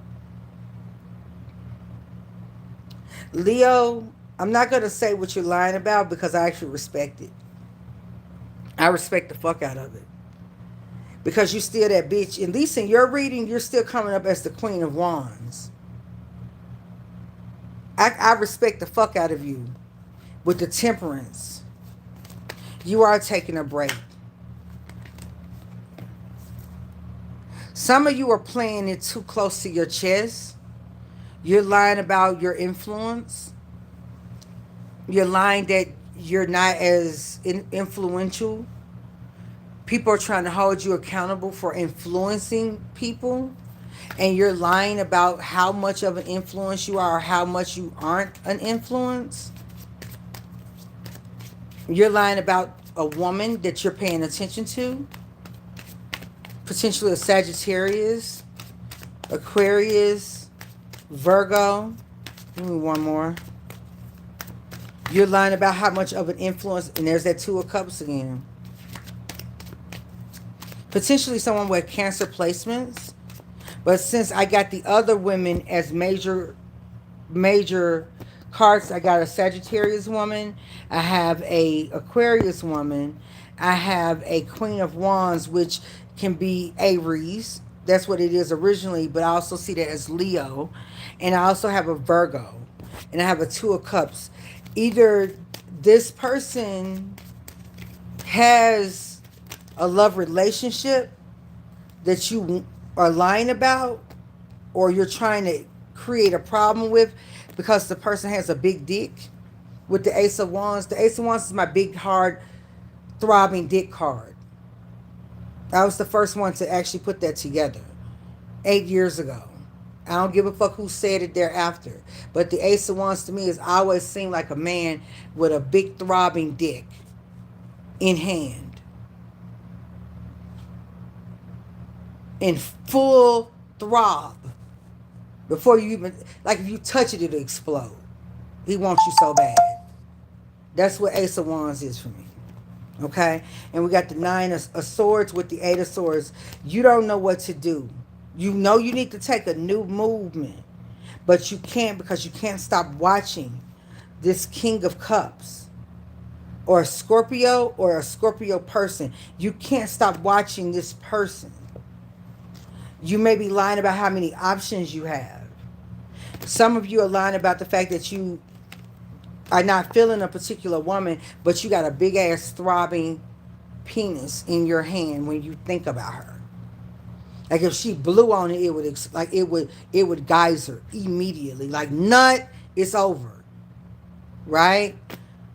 Leo, I'm not going to say what you're lying about because I actually respect it. I respect the fuck out of it. Because you still that bitch. At least in your reading, you're still coming up as the Queen of Wands. I respect the fuck out of you. With the Temperance. You are taking a break. Some of you are playing it too close to your chest. You're lying about your influence. You're lying that you're not as influential. People are trying to hold you accountable for influencing people. And you're lying about how much of an influence you are or how much you aren't an influence. You're lying about a woman that you're paying attention to. Potentially a Sagittarius, Aquarius, Virgo. Give me one more. You're lying about how much of an influence, and there's that Two of Cups again. Potentially someone with Cancer placements. But since I got the other women as major cards, I got a Sagittarius woman. I have a Aquarius woman. I have a Queen of Wands, which can be Aries. That's what it is originally, but I also see that as Leo. And I also have a Virgo. And I have a Two of Cups. Either this person has a love relationship that you are lying about, or you're trying to create a problem with because the person has a big dick. With the Ace of Wands. The Ace of Wands is my big, hard, throbbing dick card. I was the first one to actually put that together 8 years ago. I don't give a fuck who said it thereafter. But the Ace of Wands to me has always seemed like a man with a big throbbing dick in hand. In full throb. Before you even, like if you touch it, it'll explode. He wants you so bad. That's what Ace of Wands is for me. Okay? And we got the Nine of Swords with the Eight of Swords. You don't know what to do. You know you need to take a new movement. But you can't because you can't stop watching this King of Cups. or a Scorpio or a Scorpio person. You can't stop watching this person. You may be lying about how many options you have. Some of you are lying about the fact that you are not feeling a particular woman, but you got a big ass throbbing penis in your hand when you think about her. Like if she blew on it, it would it would geyser immediately. Like nut, it's over, right?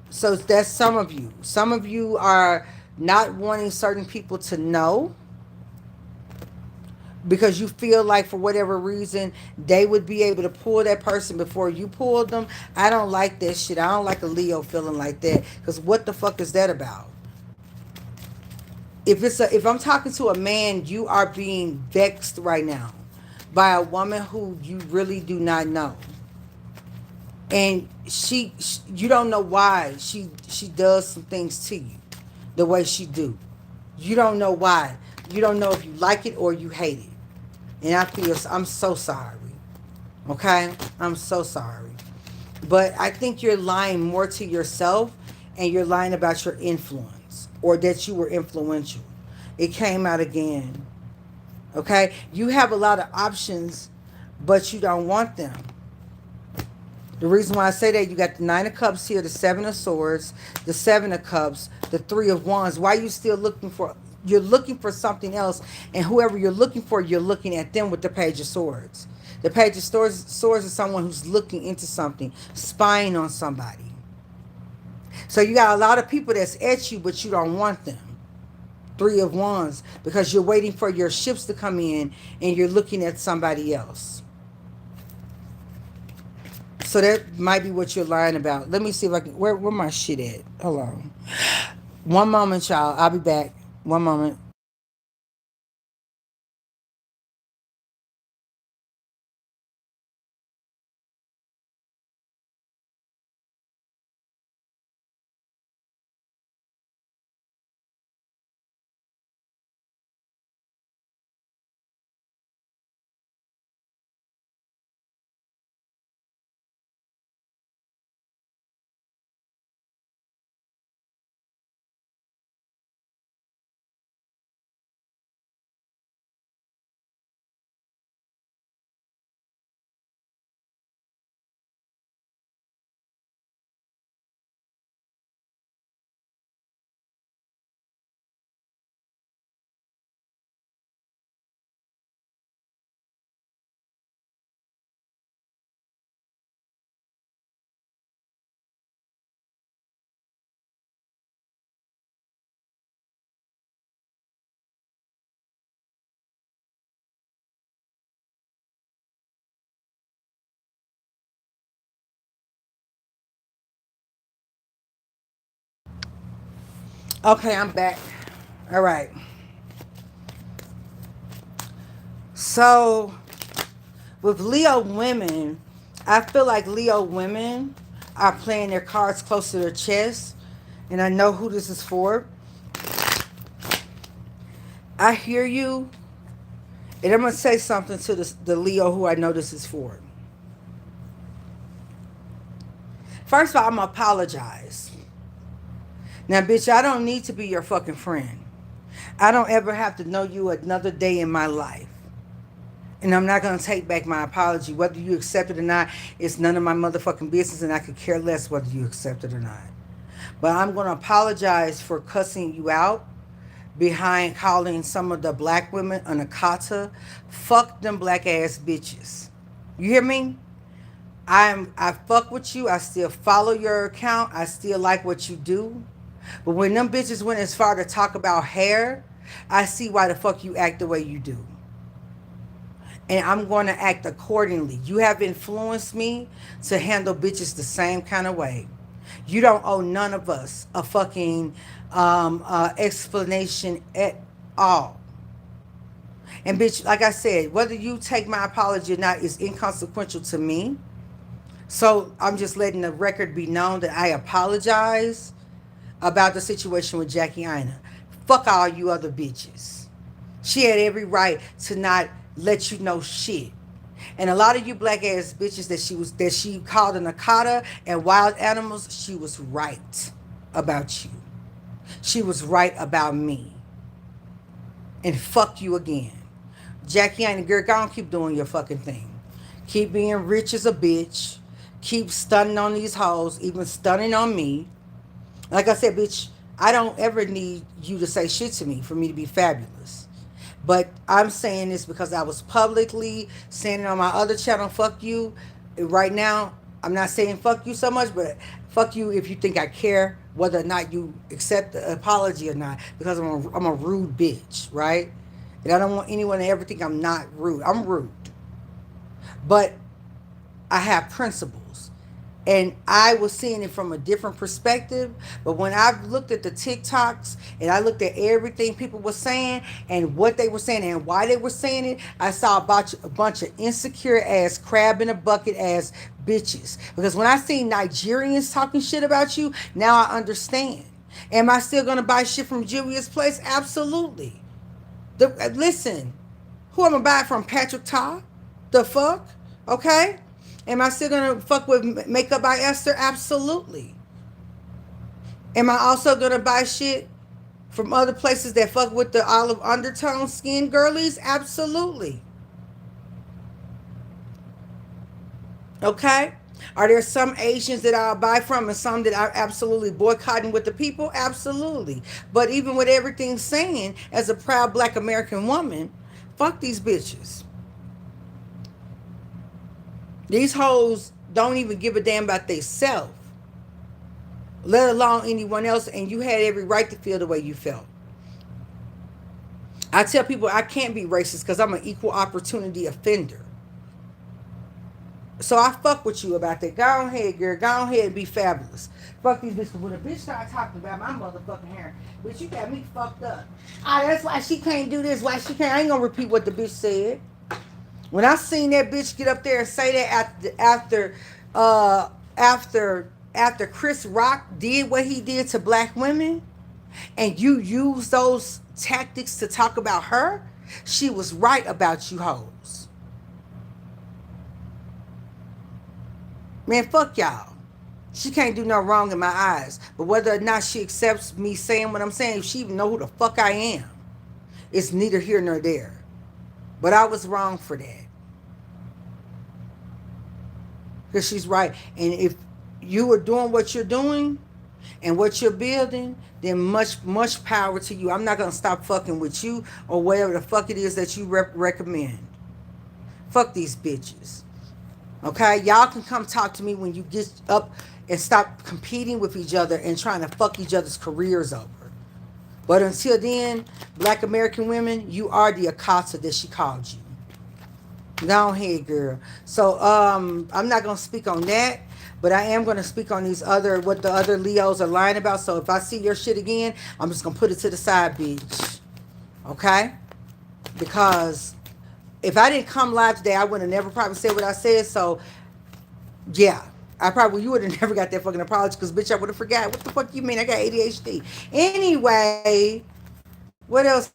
So that's some of you. Some of you are not wanting certain people to know because you feel like for whatever reason they would be able to pull that person before you pulled them. I don't like that shit. I don't like a Leo feeling like that because what the fuck is that about? If I'm talking to a man, you are being vexed right now by a woman who you really do not know, and you don't know why she does some things to you the way she do. You don't know why. You don't know if you like it or you hate it. And I'm so sorry. Okay? I'm so sorry. But I think you're lying more to yourself and you're lying about your influence or that you were influential. It came out again. Okay? You have a lot of options, but you don't want them. The reason why I say that, you got the Nine of Cups here, the Seven of Swords, the Seven of Cups, the Three of Wands. Why are you still looking for? You're looking for something else, and whoever you're looking for, you're looking at them with the Page of Swords. The Page of Swords is someone who's looking into something, spying on somebody. So you got a lot of people that's at you, but you don't want them. Three of Wands, because you're waiting for your ships to come in, and you're looking at somebody else. So that might be what you're lying about. Let me see if I can. Where my shit at? Hold on. One moment, y'all. I'll be back. One moment. Okay, I'm back. All right. So with Leo women, I feel like Leo women are playing their cards close to their chest, and I know who this is for. I hear you, and I'm gonna say something to the Leo who I know this is for. First of all, I'm gonna apologize. Now, bitch, I don't need to be your fucking friend. I don't ever have to know you another day in my life. And I'm not going to take back my apology. Whether you accept it or not, it's none of my motherfucking business, and I could care less whether you accept it or not. But I'm going to apologize for cussing you out behind calling some of the black women an akata. Fuck them black ass bitches. You hear me? I fuck with you. I still follow your account. I still like what you do. But when them bitches went as far to talk about hair, I see why the fuck you act the way you do. And I'm going to act accordingly. You have influenced me to handle bitches the same kind of way. You don't owe none of us a fucking explanation at all. And bitch, like I said, whether you take my apology or not is inconsequential to me. So I'm just letting the record be known that I apologize about the situation with Jackie Ina. Fuck all you other bitches. She had every right to not let you know shit. And a lot of you black ass bitches that she called an akata and wild animals, she was right. about you. She was right about me. And fuck you again. Jackie ain't a girl. Go on, keep doing your fucking thing. Keep being rich as a bitch. Keep stunning on these hoes, even stunning on me. Like I said, bitch, I don't ever need you to say shit to me for me to be fabulous. But I'm saying this because I was publicly saying it on my other channel, fuck you. Right now, I'm not saying fuck you so much, but fuck you if you think I care whether or not you accept the apology or not, because I'm a rude bitch, right? And I don't want anyone to ever think I'm not rude. I'm rude. But I have principles. And I was seeing it from a different perspective. But when I looked at the TikToks and I looked at everything people were saying and what they were saying and why they were saying it, I saw a bunch of insecure ass, crab in a bucket ass bitches. Because when I see Nigerians talking shit about you, now I understand. Am I still going to buy shit from Julia's Place? Absolutely. Listen, who am I buying from? Patrick Ta? The fuck? Okay? Am I still gonna fuck with Makeup by Esther? Absolutely. Am I also gonna buy shit from other places that fuck with the olive undertone skin girlies? Absolutely. Okay? Are there some Asians that I'll buy from and some that I'm absolutely boycotting with the people? Absolutely. But even with everything saying, as a proud black American woman, fuck these bitches. These hoes don't even give a damn about themselves, let alone anyone else, and you had every right to feel the way you felt. I tell people I can't be racist because I'm an equal opportunity offender. So I fuck with you about that. Go ahead, girl. Go ahead and be fabulous. Fuck these bitches. When a bitch start talking about my motherfucking hair, bitch, you got me fucked up. Ah, that's why she can't do this. Why she can't? I ain't gonna repeat what the bitch said. When I seen that bitch get up there and say that after Chris Rock did what he did to black women, and you use those tactics to talk about her, she was right about you hoes. Man, fuck y'all. She can't do no wrong in my eyes. But whether or not she accepts me saying what I'm saying, if she even know who the fuck I am, it's neither here nor there. But I was wrong for that. Because she's right. And if you are doing what you're doing and what you're building, then much power to you. I'm not going to stop fucking with you or whatever the fuck it is that you recommend. Fuck these bitches. Okay? Y'all can come talk to me when you get up and stop competing with each other and trying to fuck each other's careers over. But until then, black American women, you are the Akata that she called you. Go ahead, girl. So I'm not gonna speak on that, but I am gonna speak on these other what the other Leos are lying about. So if I see your shit again, I'm just gonna put it to the side, bitch. Okay? Because if I didn't come live today, I would have never probably said what I said. So yeah. You would have never got that fucking apology because bitch, I would have forgot. What the fuck you mean? I got ADHD. Anyway, what else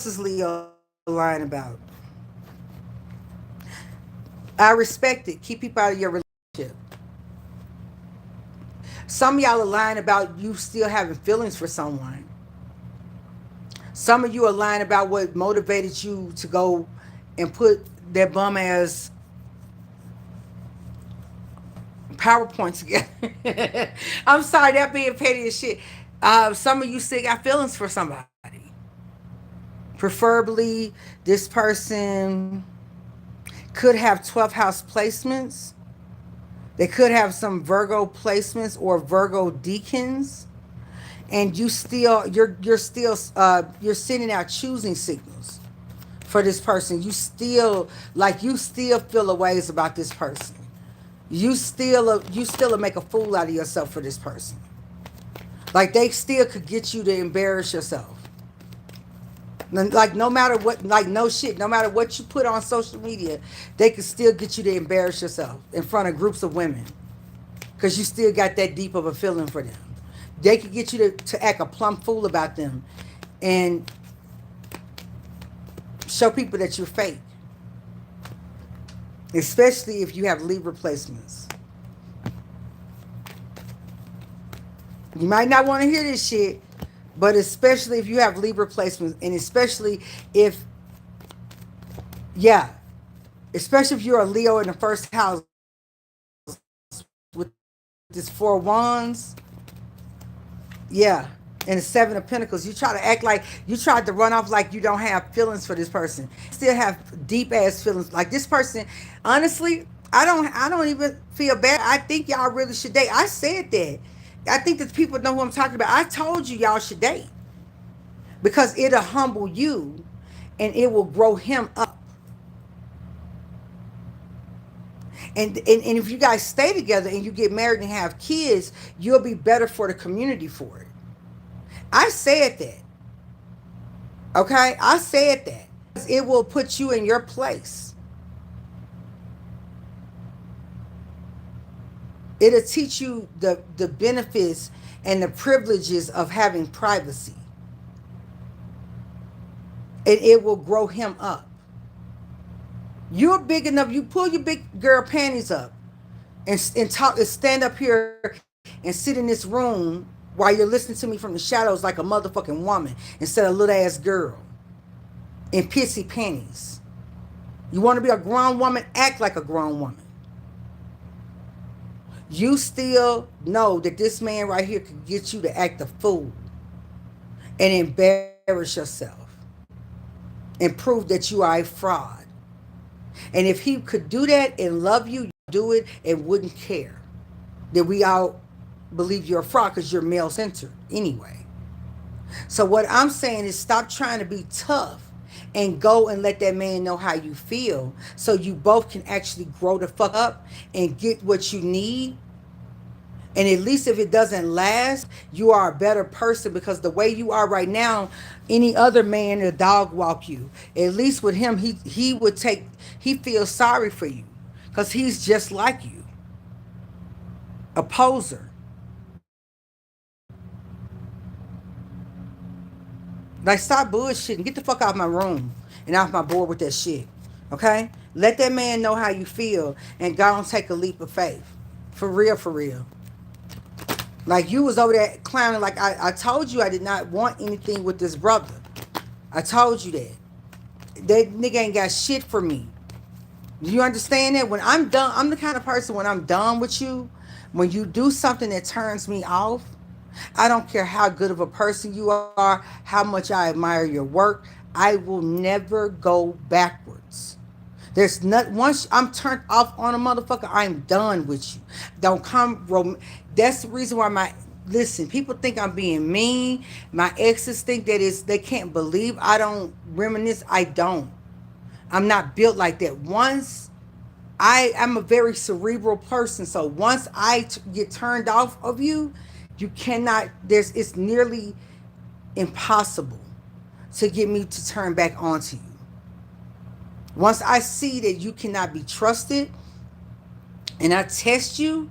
is Leo lying about? I respect it. Keep people out of your relationship. Some of y'all are lying about you still having feelings for someone. Some of you are lying about what motivated you to go and put that bum ass PowerPoint together. I'm sorry, that being petty as shit. Some of you still got feelings for somebody. Preferably, this person could have 12th house placements. They could have some Virgo placements or Virgo deacons, and you're sending out choosing signals for this person. You still feel a ways about this person. You still make a fool out of yourself for this person. Like they still could get you to embarrass yourself. Like no matter what, like no shit, no matter what you put on social media, they could still get you to embarrass yourself in front of groups of women. Because you still got that deep of a feeling for them. They could get you to act a plumb fool about them and show people that you're fake. Especially if you have Libra placements. You might not want to hear this shit, but especially if you have Libra placements, and especially if, yeah, especially if you're a Leo in the first house with this Four Wands, yeah, and the Seven of Pentacles. You try to act like you tried to run off like you don't have feelings for this person. Still have deep ass feelings. Like this person, honestly, I don't even feel bad. I think y'all really should date. I said that. I think that people know who I'm talking about. I told you y'all should date because it'll humble you and it will grow him up. And if you guys stay together and you get married and have kids, you'll be better for the community for it. I said that. Okay? I said that. It will put you in your place. It'll teach you the benefits and the privileges of having privacy. And it will grow him up. You're big enough, you pull your big girl panties up and talk and stand up here and sit in this room while you're listening to me from the shadows like a motherfucking woman instead of a little ass girl in pissy panties. You want to be a grown woman, act like a grown woman. You still know that this man right here could get you to act a fool and embarrass yourself and prove that you are a fraud. And if he could do that and love you, do it and wouldn't care that we all believe you're a fraud because you're male centered anyway. So what I'm saying is stop trying to be tough and go and let that man know how you feel so you both can actually grow the fuck up and get what you need. And at least if it doesn't last, you are a better person because the way you are right now, any other man will dog walk you. At least with him, he feels sorry for you because he's just like you, a poser. Like, stop bullshitting. Get the fuck out of my room and off my board with that shit. Okay? Let that man know how you feel and go and take a leap of faith. For real, for real. Like, you was over there clowning like I told you I did not want anything with this brother. I told you that. That nigga ain't got shit for me. Do you understand that? When I'm done, I'm the kind of person when I'm done with you, when you do something that turns me off, I don't care how good of a person you are, how much I admire your work, I will never go backwards. There's not once I'm turned off on a motherfucker, I'm done with you. Don't come that's the reason why listen, people think I'm being mean. My exes think that they can't believe I don't reminisce. I don't. I'm not built like that. I'm a very cerebral person. So once I get turned off of you, you cannot, it's nearly impossible to get me to turn back onto you. Once I see that you cannot be trusted and I test you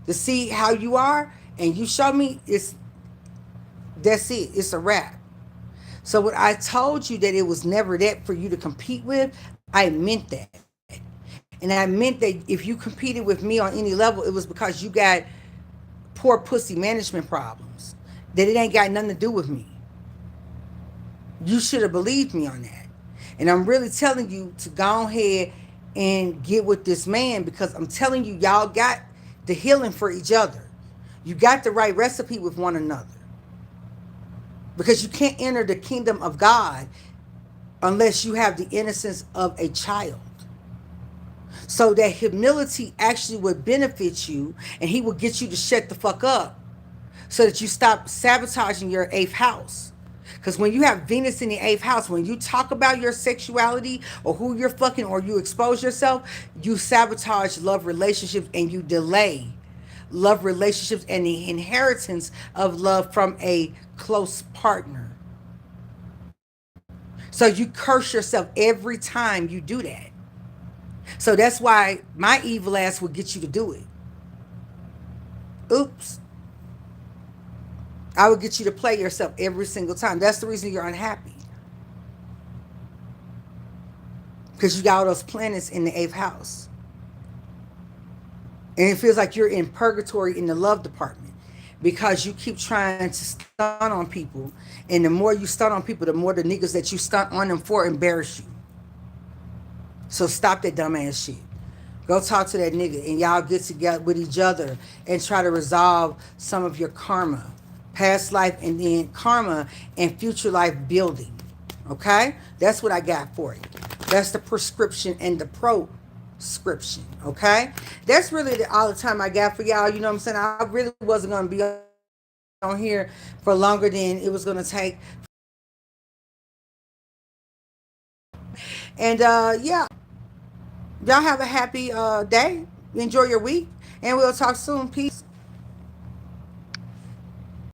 to see how you are and you show me, that's it. It's a wrap. So when I told you that it was never that for you to compete with, I meant that. And I meant that if you competed with me on any level, it was because you got poor pussy management problems. That it ain't got nothing to do with me. You should have believed me on that. And I'm really telling you to go ahead and get with this man because I'm telling you, y'all got the healing for each other. You got the right recipe with one another. Because you can't enter the kingdom of God unless you have the innocence of a child. So that humility actually would benefit you and he will get you to shut the fuck up so that you stop sabotaging your 8th house. Because when you have Venus in the 8th house, when you talk about your sexuality or who you're fucking or you expose yourself, you sabotage love relationships and you delay love relationships and the inheritance of love from a close partner. So you curse yourself every time you do that. So that's why my evil ass will get you to do it. Oops. I would get you to play yourself every single time. That's the reason you're unhappy. Because you got all those planets in the 8th house. And it feels like you're in purgatory in the love department. because you keep trying to stunt on people. And the more you stunt on people, the more the niggas that you stunt on them for embarrass you. So stop that dumbass shit. Go talk to that nigga and y'all get together with each other and try to resolve some of your karma. Past life and then karma and future life building. Okay? That's what I got for you. That's the prescription and the proscription. Okay? That's really all the time I got for y'all. You know what I'm saying? I really wasn't going to be on here for longer than it was going to take for me to get this information out to y'all. And yeah, y'all have a happy day. Enjoy your week. And we'll talk soon. Peace.